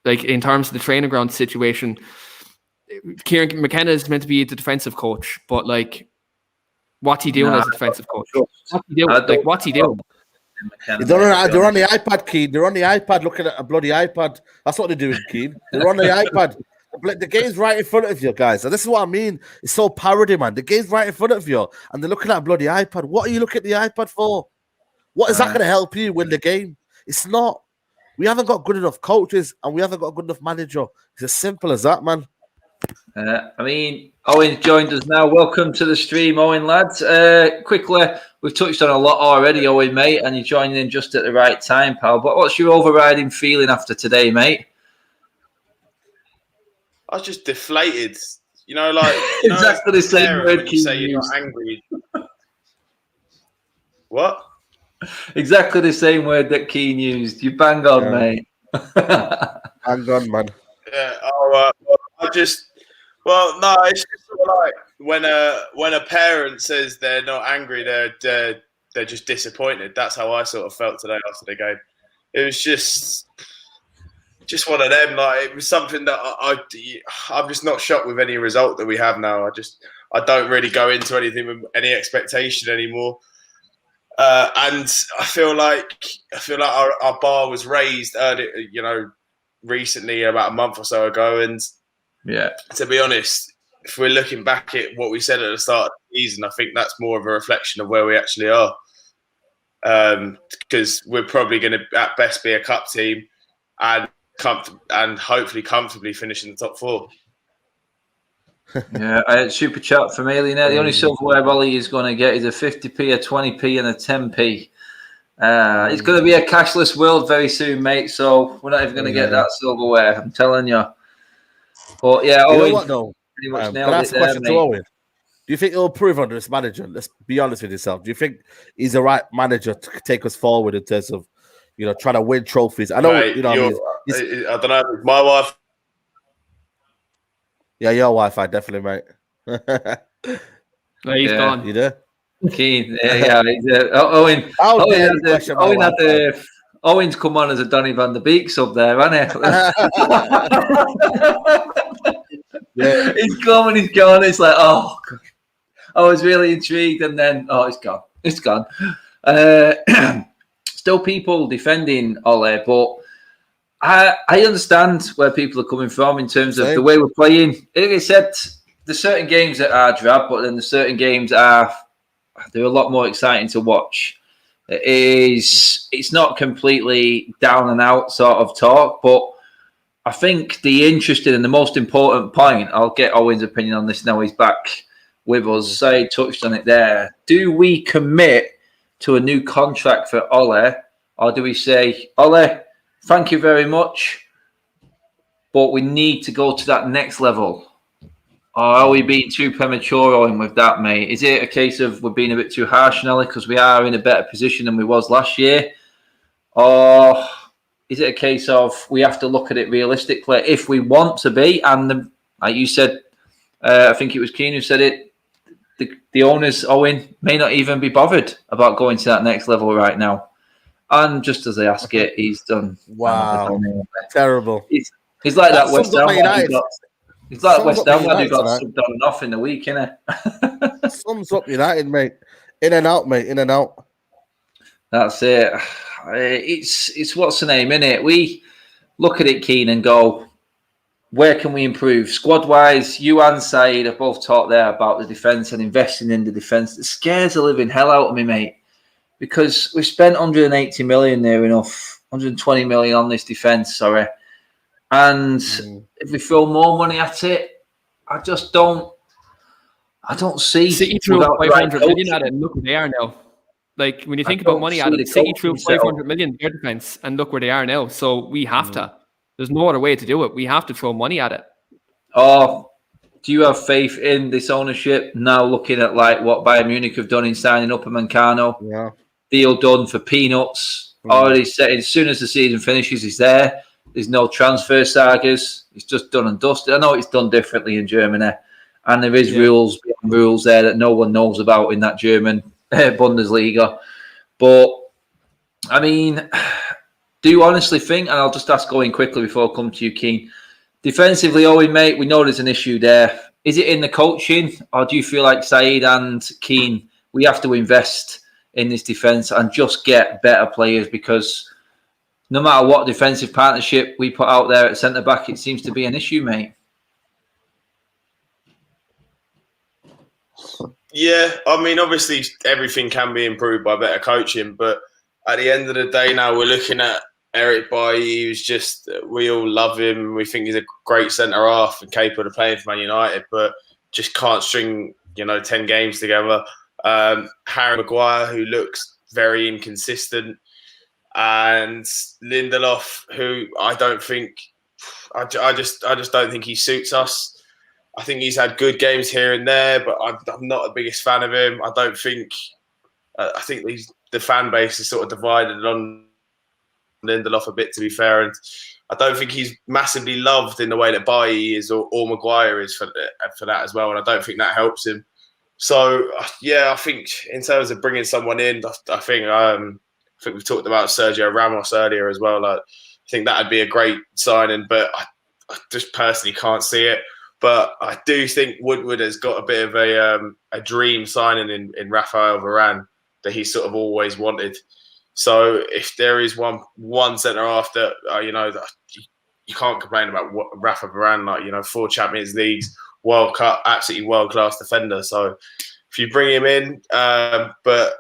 in terms of the training ground situation, Kieran McKenna is meant to be the defensive coach, but what's he doing as a defensive coach? What's he doing? They're on the iPad, Keane. They're on the iPad looking at a bloody iPad. That's what they're doing, Keane. They're on the iPad. The game's right in front of you, guys. And this is what I mean. It's so parody, man. The game's right in front of you, and they're looking at a bloody iPad. What are you looking at the iPad for? What is that going to help you win the game? It's not. We haven't got good enough coaches, and we haven't got a good enough manager. It's as simple as that, man. I mean, Owen's joined us now. Welcome to the stream, Owen, lads. Quickly, we've touched on a lot already, Owen, mate, and you're joining in just at the right time, pal. But what's your overriding feeling after today, mate? I was just deflated. You know, like exactly the same word when you say you're not angry. What? Exactly the same word that Keane used. You bang on, mate. Bang on, man. Yeah. Oh, no. It's just sort of like when a parent says they're not angry, they're just disappointed. That's how I sort of felt today after the game. It was just one of them. Like, it was something that I'm just not shocked with any result that we have now. I don't really go into anything with any expectation anymore. And I feel like our bar was raised recently, about a month or so ago. And to be honest, if we're looking back at what we said at the start of the season, I think that's more of a reflection of where we actually are. Because we're probably going to at best be a cup team and hopefully comfortably finish in the top 4. Yeah, I had super chat from Alien. The only silverware Ollie is going to get is a 50p, a 20p, and a 10p. It's going to be a cashless world very soon, mate. So we're not even going to get that silverware. I'm telling you. But yeah, Owen, you know what, though? pretty much Can I ask a question to Owen? Do you think he'll improve under this manager? Let's be honest with yourself. Do you think he's the right manager to take us forward in terms of, trying to win trophies? I know, Mate, I don't know. My wife. Yeah, your Wi-Fi, definitely, mate. No, he's gone. You there? Keen. Owen. Owen's come on as a Donny van der Beek sub there, hasn't he? He's come and he's gone. It's like, oh, God. I was really intrigued, and then it's gone. It's gone. Still people defending Ole, but I understand where people are coming from in terms of the way we're playing. Like I said, there's certain games that are drab, but then there's certain games they're a lot more exciting to watch. It's not completely down and out sort of talk, but I think the interesting and the most important point, I'll get Owen's opinion on this now he's back with us. Say touched on it there. Do we commit to a new contract for Ole, or do we say, Ole, thank you very much, but we need to go to that next level? Or are we being too premature on with that, mate? Is it a case of we're being a bit too harsh on Ole because we are in a better position than we was last year? Or is it a case of we have to look at it realistically if we want to be? And like you said, I think it was Keane who said it, the owners, Owen, may not even be bothered about going to that next level right now. And just as they ask it, he's done. Wow, terrible. He's like that West Ham. He's like West Ham when he got subbed on and off in the week, innit? Sums up United, mate. In and out, mate. In and out. That's it. It's what's the name, innit? We look at it, Keane, and go, where can we improve? Squad-wise, you and Saeed have both talked there about the defence and investing in the defence. It scares the living hell out of me, mate, because we've spent 180 million near enough, 120 million on this defence, sorry. And if we throw more money at it, I don't see. City threw 500 million at it, and look where they are now. Like, when you think about money at it, City threw 500 million their defence, and look where they are now. So we have to. There's no other way to do it. We have to throw money at it. Oh, do you have faith in this ownership now? Looking at like what Bayern Munich have done in signing up a Mancano, deal done for peanuts. Already said as soon as the season finishes, he's there. There's no transfer sagas. It's just done and dusted. I know it's done differently in Germany, and there is rules there that no one knows about in that German Bundesliga. But I mean, do you honestly think? And I'll just ask Owen quickly before I come to you, Keane. Defensively, Owen, mate, we know there's an issue there. Is it in the coaching, or do you feel like Saeed and Keane, we have to invest in this defence and just get better players? Because no matter what defensive partnership we put out there at centre-back, it seems to be an issue, mate. Yeah, I mean, obviously everything can be improved by better coaching, but at the end of the day now, we're looking at Eric Bailly, who's just, we all love him. We think he's a great centre half and capable of playing for Man United, but just can't string 10 games together. Harry Maguire, who looks very inconsistent, and Lindelof, who I just don't think he suits us. I think he's had good games here and there, but I'm not the biggest fan of him. I don't think. I think the fan base is sort of divided on Lindelof a bit, to be fair, and I don't think he's massively loved in the way that Bailly is or Maguire is for that as well, and I don't think that helps him. So yeah, I think in terms of bringing someone in, I think we've talked about Sergio Ramos earlier as well. Like, I think that would be a great signing, but I just personally can't see it. But I do think Woodward has got a bit of a dream signing in Raphael Varane that he sort of always wanted. So if there is one centre half that that you can't complain about Rafa Varane, like 4 Champions Leagues, World Cup, absolutely world class defender. So if you bring him in, but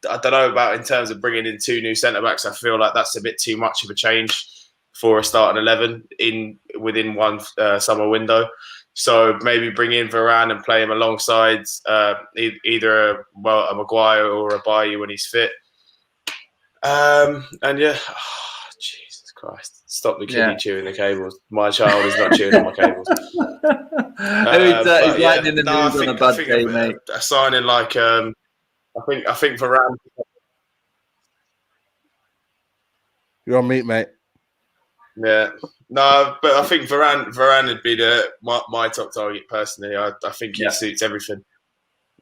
I don't know about in terms of bringing in 2 new centre backs. I feel like that's a bit too much of a change for a starting 11 within one summer window. So maybe bring in Varane and play him alongside either a Maguire or a Bailly when he's fit. And yeah, Jesus Christ, stop the kiddie chewing the cables. My child is not chewing on my cables. He's lightening the news on a bad day, mate. A signing like I think Varane. You're on meat, mate. Yeah, no, but I think Varane would be my top target personally. I think he suits everything.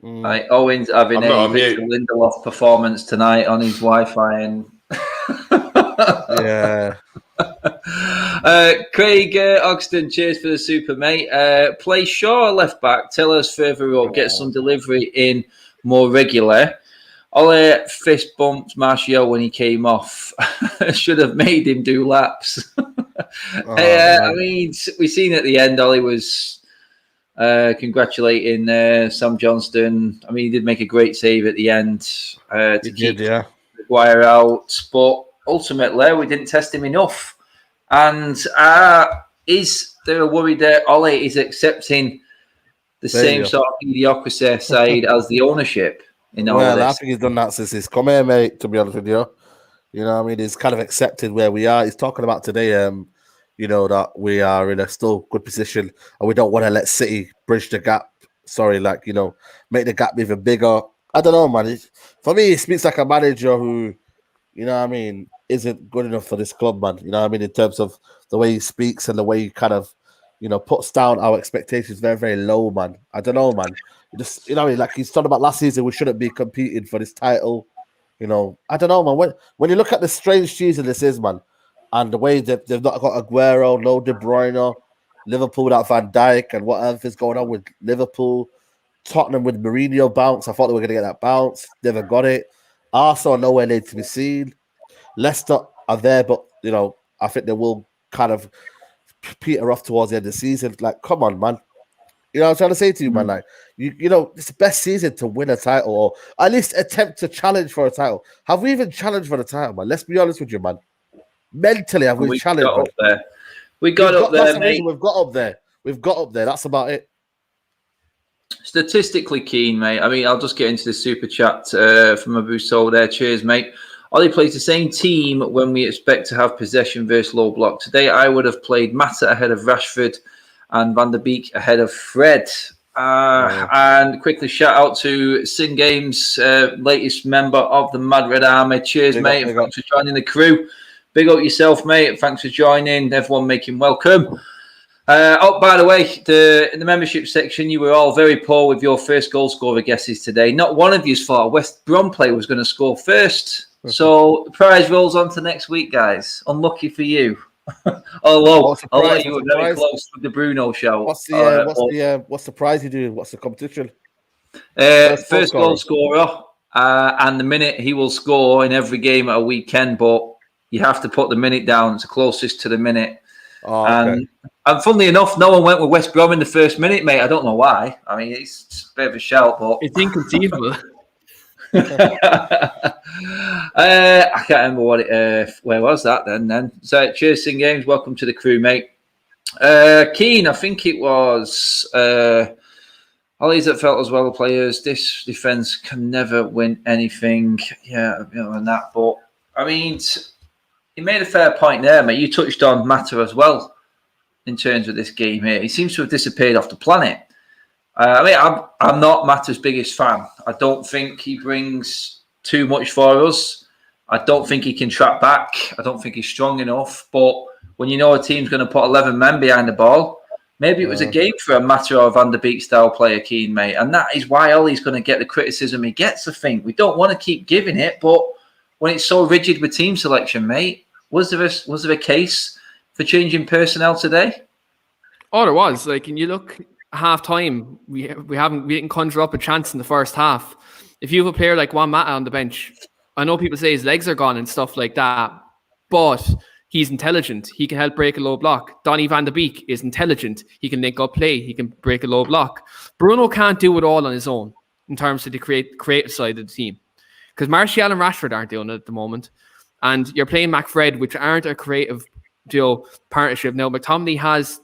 Right, Owen's having a Lindelof performance tonight on his Wi-Fi, and yeah. Craig Ogston, cheers for the super, mate. Play Shaw left back. Tell us further up. Get some delivery in more regular. Ole fist bumped Martial when he came off. Should have made him do laps. I mean, we seen at the end, Ollie was congratulating Sam Johnston. I mean, he did make a great save at the end to keep Maguire out, but ultimately we didn't test him enough. And is there a worry that Ollie is accepting the same sort of mediocrity side as the ownership in all of this? I think he's done that since he's come here, mate, to be honest with you. You know what I mean? He's kind of accepted where we are. He's talking about today, that we are in a still good position and we don't want to let City bridge the gap. Make the gap even bigger. I don't know, man. For me, he speaks like a manager who, isn't good enough for this club, man. You know what I mean? In terms of the way he speaks and the way he kind of, puts down our expectations very, very low, man. I don't know, man. Just, like he's talking about last season, we shouldn't be competing for this title. I don't know, man. When you look at the strange season this is, man, and the way that they've not got Aguero, no De Bruyne, Liverpool without Van Dijk, and whatever is going on with Liverpool, Tottenham with Mourinho bounce. I thought they were going to get that bounce. Never got it. Arsenal nowhere near to be seen. Leicester are there, but, I think they will kind of peter off towards the end of the season. Like, come on, man. You know what I'm trying to say to you, man? Like, it's the best season to win a title or at least attempt to challenge for a title. Have we even challenged for the title, man? Let's be honest with you, man. Mentally, have we challenged? Got up there. We got up there, mate. We've got up there. That's about it. Statistically keen, mate. I mean, I'll just get into the super chat from Abu Soul there. Cheers, mate. Ollie plays the same team when we expect to have possession versus low block. Today, I would have played Mata ahead of Rashford and Van der Beek ahead of Fred. And quickly shout out to Sin Games, latest member of the Mad Red Army. Cheers, mate. Thanks for joining the crew. Big up yourself, mate. Thanks for joining. Everyone make him welcome. By the way, in the membership section, you were all very poor with your first goal scorer guesses today. Not one of you thought a West Brom player was going to score first. So the prize rolls on to next week, guys. Unlucky for you. Although you were very close with the Bruno show. What's the prize you do? What's the competition? First goal scorer, and the minute he will score in every game at a weekend, but you have to put the minute down. It's the closest to the minute. And funnily enough, no one went with West Brom in the first minute, mate. I don't know why. I mean, it's a bit of a shout, but it's inconceivable. I can't remember what it. Where was that then? So, cheers, Sing Games. Welcome to the crew, mate. Keane, I think it was. Ollie's that felt as well. The players, this defense can never win anything. Yeah, and that. But I mean, he made a fair point there, mate. You touched on Mata as well in terms of this game here. He seems to have disappeared off the planet. I mean, I'm not Mata's biggest fan. I don't think he brings too much for us. I don't think he can track back. I don't think he's strong enough. But when you know a team's going to put 11 men behind the ball, maybe it was a game for a Mata or a Van der Beek style player, Keane, mate. And that is why Ollie's going to get the criticism he gets, I think. We don't want to keep giving it, but when it's so rigid with team selection, mate, was there a case for changing personnel today? Oh, there was. Like, and you look half time, we didn't conjure up a chance in the first half. If you have a player like Juan Mata on the bench, I know people say his legs are gone and stuff like that, but he's intelligent. He can help break a low block. Donny van de Beek is intelligent. He can link up play. He can break a low block. Bruno can't do it all on his own in terms of the creative side of the team, because Martial and Rashford aren't doing it at the moment, and you're playing McFred, which aren't a creative partnership. Now, McTominay has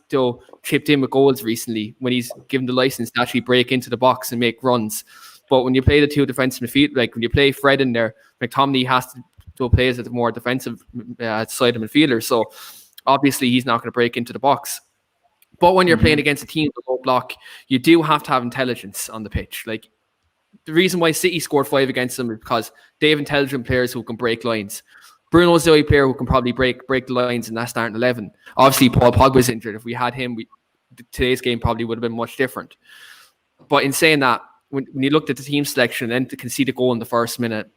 chipped in with goals recently when he's given the license to actually break into the box and make runs. But when you play the two defensive midfield, like when you play Fred in there, McTominay has to play as a more defensive side of midfielder. So obviously he's not going to break into the box. But when you're playing against a team with a low block, you do have to have intelligence on the pitch. Like, the reason why City scored 5 against them is because they have intelligent players who can break lines. Bruno's the only player who can probably break the lines in that starting 11. Obviously, Paul Pogba's injured. If we had him, today's game probably would have been much different. But in saying that, when you looked at the team selection and to concede a goal in the first minute,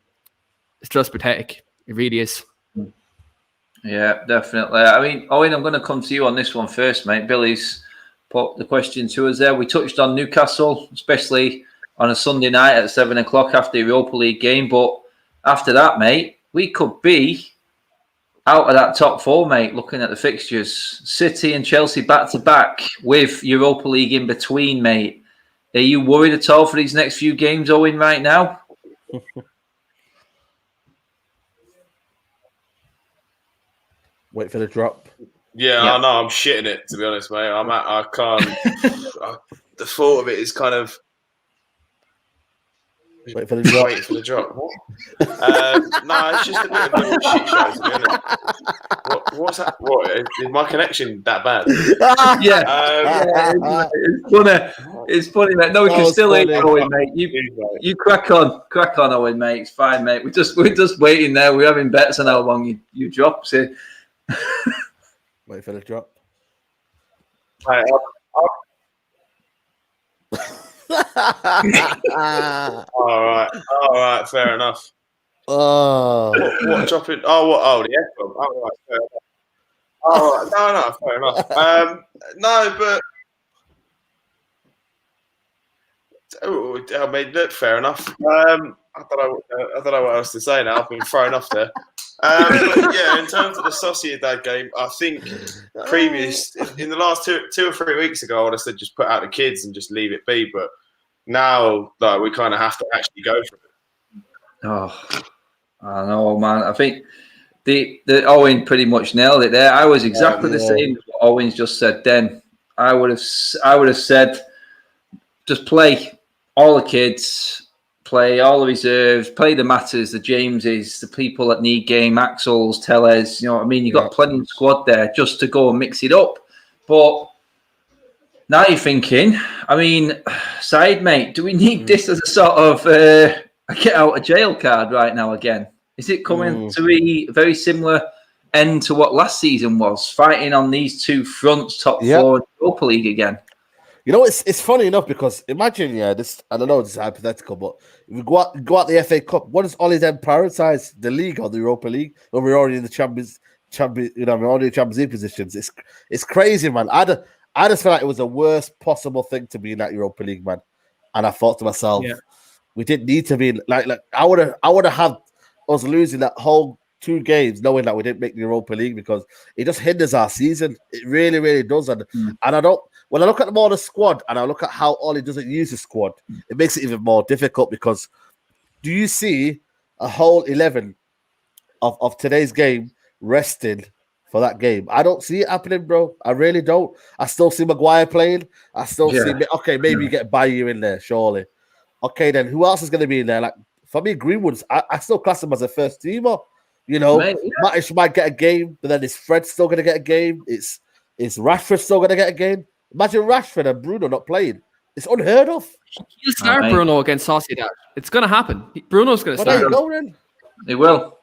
it's just pathetic. It really is. Yeah, definitely. I mean, Owen, I'm going to come to you on this one first, mate. Billy's put the question to us there. We touched on Newcastle, especially on a Sunday night at 7 o'clock after the Europa League game. But after that, mate, we could be out of that top 4, mate, looking at the fixtures. City and Chelsea back-to-back with Europa League in between, mate. Are you worried at all for these next few games, Owen, right now? Wait for the drop. Yeah, I know. I'm shitting it, to be honest, mate. I can't. The thought of it is kind of. Wait for the drop. Wait for the drop. What? No, it's just a bit of a shit show, to be honest. What's that? What? Is my connection that bad? It's funny, mate. No, we can still hear you, Owen, mate. You crack on, Owen, mate. It's fine, mate. We're just waiting there. We're having bets on how long you drop. So. Wait for the drop. All right, fair enough. What dropping? The echo. All right, fair enough. No, fair enough. No, but I mean, look, fair enough. I don't know what else to say now. I've been thrown off there. But yeah, in terms of the Sociedad game, I think in the last two or 3 weeks ago, I would have said just put out the kids and just leave it be. But now, like, we kind of have to actually go for it. Oh, I know, man. I think the Owen pretty much nailed it there. I was exactly the same as what Owen's just said. Then I would have said just play all the kids. Play all the reserves, play the Matters, the Jameses, the people that need game, Axels, Tellez, you know what I mean? You've got plenty of squad there just to go and mix it up. But now you're thinking, I mean, Said, mate, do we need this as a sort of a get out of jail card right now again? Is it coming to be a very similar end to what last season was, fighting on these two fronts, top 4 in Europa League again? You know, it's funny enough because imagine, this, I don't know, this is hypothetical, but if we go out the FA Cup, what does Ollie then prioritise? The league or the Europa League? When we're already in the Champions, we're already in Champions League positions. It's crazy, man. I just feel like it was the worst possible thing to be in that Europa League, man. And I thought to myself, we didn't need to be like I would have had us losing that whole 2 games, knowing that we didn't make the Europa League, because it just hinders our season. It really, really does. And I don't. When I look at the squad and I look at how Ollie doesn't use the squad, it makes it even more difficult because do you see a whole 11 of today's game resting for that game? I don't see it happening, bro. I really don't. I still see Maguire playing. I still see, okay, maybe you get Bayer in there, surely. Okay, then who else is going to be in there? Like, for me, Greenwood's, I still class him as a first teamer. You know, Matic might get a game, but then is Fred still going to get a game? Is Rashford still going to get a game? Imagine Rashford and Bruno not playing. It's unheard of. He'll start Bruno against Sociedad. It's going to happen. Bruno's going to start. He will.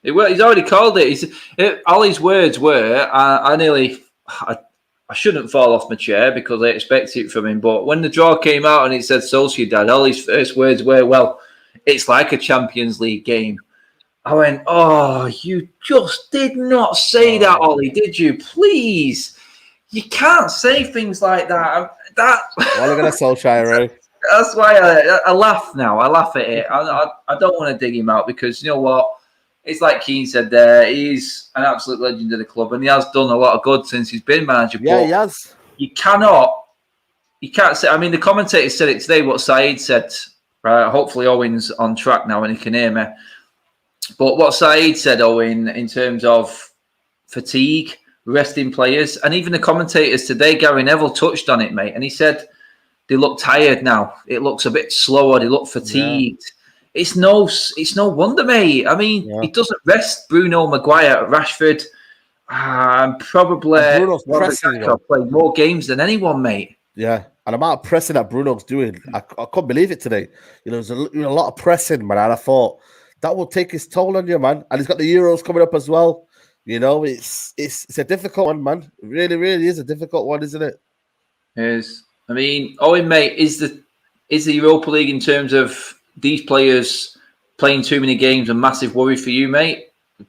He's already called it. All his words were, I shouldn't fall off my chair because I expect it from him. But when the draw came out and it said Sociedad, all his first words were, well, it's like a Champions League game. I went, oh, you just did not say that, Ollie, did you? Please. You can't say things like that. Well, look at that Solskjaer, That's why I laugh now. I laugh at it. I don't want to dig him out because, you know what? It's like Keane said there. He's an absolute legend of the club and he has done a lot of good since he's been manager. Yeah, he has. You can't say, I mean, the commentator said it today, what Saeed said. Right, hopefully Owen's on track now and he can hear me. But what Saeed said, Owen, in terms of fatigue, resting players, and even the commentators today, Gary Neville touched on it, mate, and he said they look tired now. It looks a bit slower. They look fatigued. Yeah. It's no wonder, mate. I mean, he doesn't rest Bruno, Maguire, Rashford, probably Bruno's played more games than anyone, mate. Yeah, and the amount of pressing that Bruno's doing, I couldn't believe it today. You know, there's a lot of pressing, man, and I thought that will take its toll on you, man. And he's got the Euros coming up as well. You know, it's a difficult one, man. It really, really is a difficult one, isn't it? It is. I mean, Owen, mate, is the Europa League in terms of these players playing too many games a massive worry for you, mate?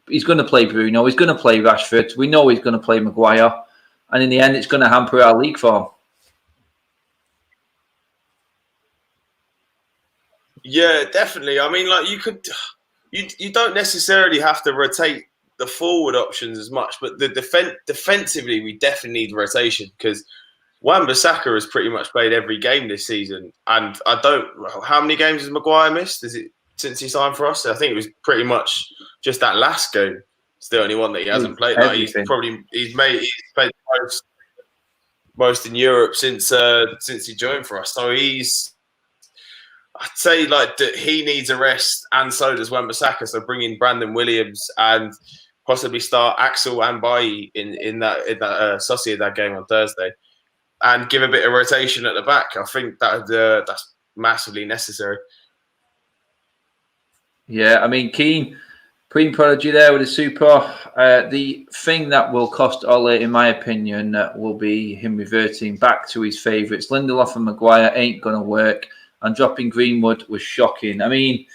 He's going to play Bruno. He's going to play Rashford. We know he's going to play Maguire. And in the end, it's going to hamper our league form. Yeah, definitely. I mean, like you don't necessarily have to rotate the forward options as much, but the defensively, we definitely need rotation because Wan-Bissaka has pretty much played every game this season, and how many games has Maguire missed? Is it since he signed for us? I think it was pretty much just that last game. It's the only one that he hasn't played. Like, he's played most in Europe since he joined for us. So I'd say like he needs a rest, and so does Wan-Bissaka. So bring in Brandon Williams and possibly start Axel and Bailly in that Sociedad game on Thursday, and give a bit of rotation at the back. I think that's massively necessary. Yeah, I mean, Keane prodigy there with a super. The thing that will cost Ole, in my opinion, will be him reverting back to his favourites. Lindelof and Maguire ain't going to work. And dropping Greenwood was shocking. I mean,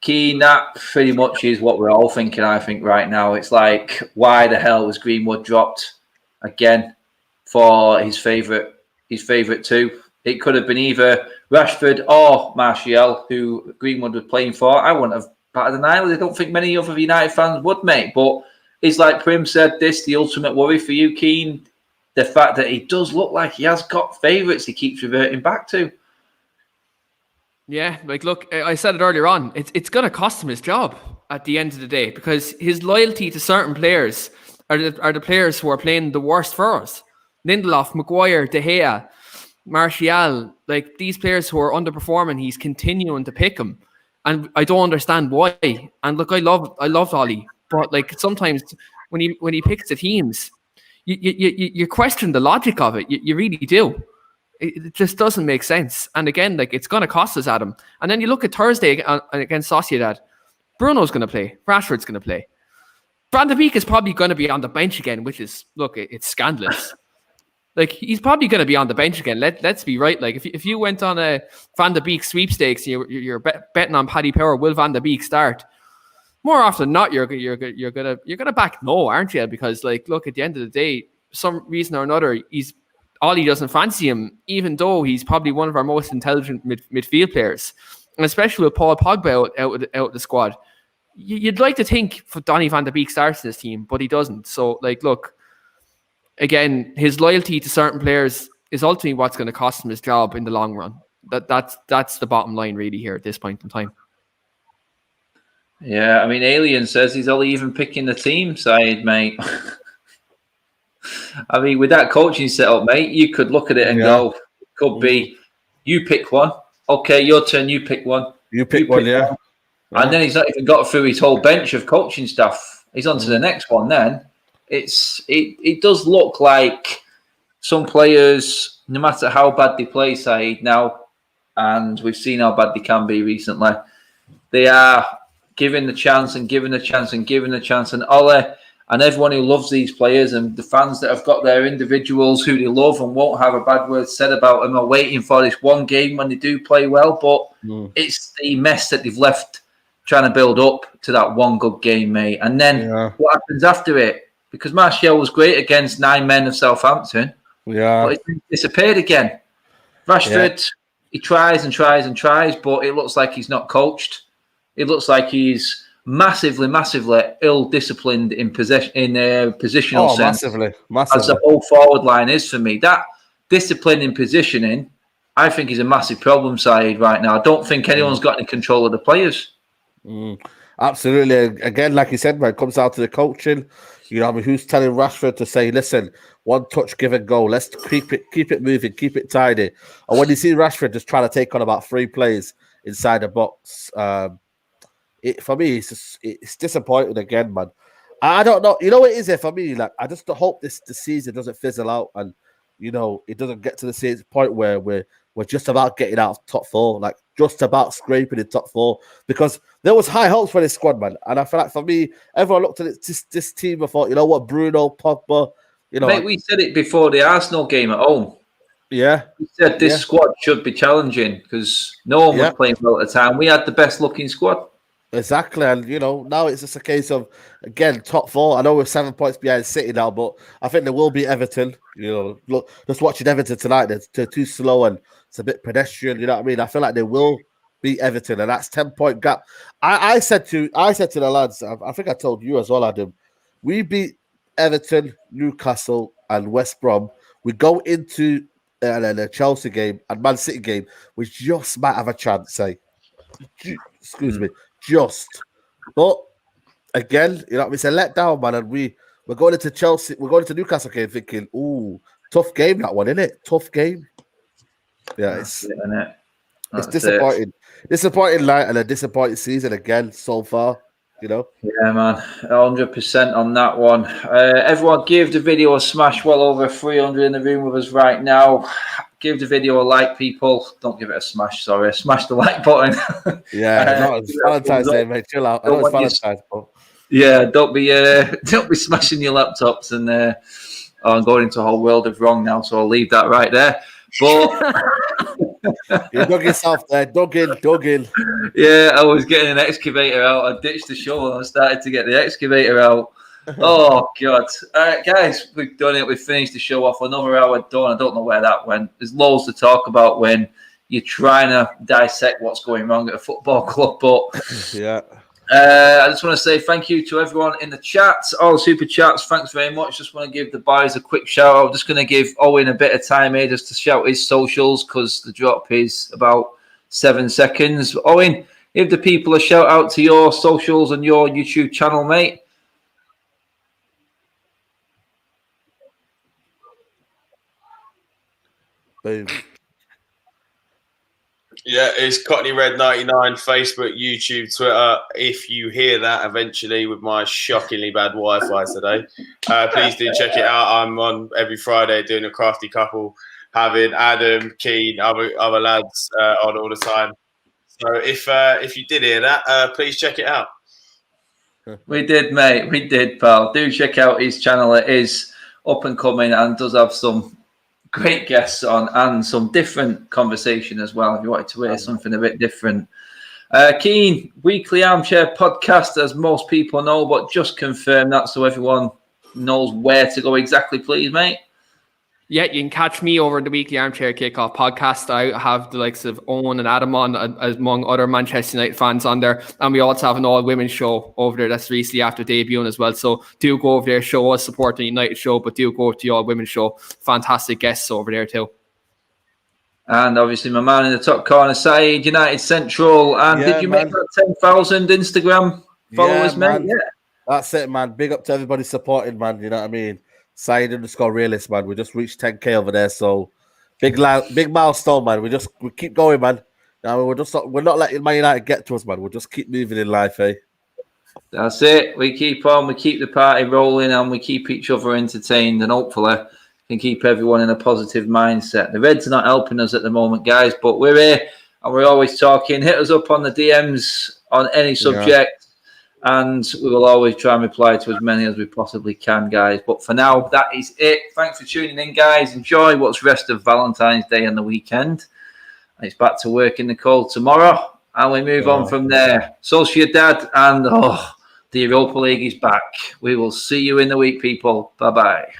Keane, that pretty much is what we're all thinking, I think, right now. It's like, why the hell was Greenwood dropped again for his favourite two? It could have been either Rashford or Martial, who Greenwood was playing for. I wouldn't have batted an eyelid. I don't think many other United fans would, mate. But it's like Prim said, the ultimate worry for you, Keane, the fact that he does look like he has got favourites he keeps reverting back to. Yeah, like, look, I said it earlier on. It's going to cost him his job at the end of the day because his loyalty to certain players are the players who are playing the worst for us. Lindelof, Maguire, De Gea, Martial, like these players who are underperforming, he's continuing to pick them. And I don't understand why. And look, I love Ollie, but like sometimes when he picks the teams, you question the logic of it. You really do. It just doesn't make sense. And again, like it's going to cost us, Adam. And then you look at Thursday against Sociedad. Bruno's going to play. Rashford's going to play. Van de Beek is probably going to be on the bench again, which is, look, it's scandalous. Like he's probably going to be on the bench again. Let's be right. Like if you went on a Van de Beek sweepstakes, you're betting on Paddy Power, will Van de Beek start? More often than not, you're gonna back no, aren't you? Because like, look, at the end of the day, some reason or another, Ollie doesn't fancy him, even though he's probably one of our most intelligent midfield players, and especially with Paul Pogba out the squad. You'd like to think Donny van de Beek starts in this team, but he doesn't. So, like, look, again, his loyalty to certain players is ultimately what's going to cost him his job in the long run. That's the bottom line, really, here at this point in time. Yeah, I mean, Alien says he's only even picking the team side, mate. I mean, with that coaching setup, mate, you could look at it and go, could be, you pick one. Okay, your turn, you pick one. You pick one. And then he's not even got through his whole bench of coaching staff. He's on to the next one then. It does look like some players, no matter how bad they play, Saeed, now, and we've seen how bad they can be recently, they are given the chance and given the chance and given the chance. And Ole and everyone who loves these players and the fans that have got their individuals who they love and won't have a bad word said about them are waiting for this one game when they do play well. But it's the mess that they've left trying to build up to that one good game, mate. And then what happens after it? Because Martial was great against 9 men of Southampton. But it's disappeared again. Rashford, he tries and tries and tries, but it looks like he's not coached. It looks like he's massively ill-disciplined in positional sense. Massively. As the whole forward line is for me. That discipline in positioning, I think, is a massive problem side right now. I don't think anyone's got any control of the players. Absolutely. Again, like you said, man, it comes down to the coaching. You know, I mean, who's telling Rashford to say, listen, one touch, give and go. Let's keep it moving, keep it tidy. And when you see Rashford just trying to take on about 3 plays inside the box, for me, it's disappointing again, man. I don't know. You know what it is for me? Like, I just hope the season doesn't fizzle out and, you know, it doesn't get to the season point where we're just about getting out of top 4, like just about scraping the top 4, because there was high hopes for this squad, man. And I feel like for me, everyone looked at this team and thought, you know what, Bruno, Pogba, you know. Mate, we said it before the Arsenal game at home. Yeah. We said this squad should be challenging because no one was playing well at the time. We had the best looking squad. Exactly, and you know, now it's just a case of, again, top 4. I know we're 7 points behind City now, but I think there will be Everton. You know, look, just watching Everton tonight, they're too slow and it's a bit pedestrian. You know what I mean? I feel like they will beat Everton, and that's 10-point gap. I said to the lads, I think I told you as well, Adam, we beat Everton, Newcastle, and West Brom. We go into the Chelsea game and Man City game, we just might have a chance. Excuse me. But again, you know what I mean? It's a letdown, man. And we're going into Chelsea, we're going into Newcastle game thinking, ooh, tough game, that one, isn't it? Tough game. Yeah, it's disappointing. Disappointing night and a disappointing season again so far, you know? Yeah, man. 100% on that one. Everyone give the video a smash. Well over 300 in the room with us right now. Give the video a like, people. Don't give it a smash, sorry. Smash the like button. Yeah, it's Valentine's Day, mate. Chill out. I know it's Valentine's, but... Yeah, don't be smashing your laptops and I'm going into a whole world of wrong now, so I'll leave that right there. But you dug yourself there, dug in. Yeah, I was getting an excavator out. I ditched the shovel and I started to get the excavator out. Oh God! All right, guys, we've done it. We've finished the show off. Another hour done. I don't know where that went. There's loads to talk about when you're trying to dissect what's going wrong at a football club. But yeah. I just want to say thank you to everyone in the chats, all the super chats. Thanks very much. Just want to give the boys a quick shout out. Just going to give Owen a bit of time here just to shout his socials because the drop is about 7 seconds. Owen, give the people a shout out to your socials and your YouTube channel, mate. Boom. Yeah, it's Cockney Red 99, Facebook, YouTube, Twitter. If you hear that eventually with my shockingly bad Wi-Fi today, please do check it out. I'm on every Friday doing a crafty couple, having Adam, Keane, other lads on all the time. So if you did hear that, please check it out. We did, mate. We did, pal. Do check out his channel. It is up and coming and does have some great guests on and some different conversation as well if you wanted to hear something a bit different. Keane, weekly armchair podcast, as most people know, but just confirm that so everyone knows where to go exactly, please, mate. Yeah, you can catch me over the weekly Armchair Kickoff podcast. I have the likes of Owen and Adam on, among other Manchester United fans on there. And we also have an all-women's show over there that's recently after debuting as well. So do go over there, show us support the United show, but do go to the all-women's show. Fantastic guests over there too. And obviously my man in the top corner, Saeed, United Central. And did you make that 10,000 Instagram Followers, mate. Man. Yeah. That's it, man. Big up to everybody supporting, man. You know what I mean? Side_realist, man. We just reached 10K over there, so big milestone, man. We keep going, man. Now we're not letting Man United get to us, man. We'll just keep moving in life, eh? That's it. We keep on. We keep the party rolling, and we keep each other entertained, and hopefully can keep everyone in a positive mindset. The Reds are not helping us at the moment, guys, but we're here and we're always talking. Hit us up on the DMs on any subject, and we will always try and reply to as many as we possibly can, guys. But for now, that is it. Thanks for tuning in, guys. Enjoy what's rest of Valentine's Day and the weekend. And it's back to work in the cold tomorrow, and we move on from there. Sociedad and the Europa League is back. We will see you in the week, people. Bye-bye.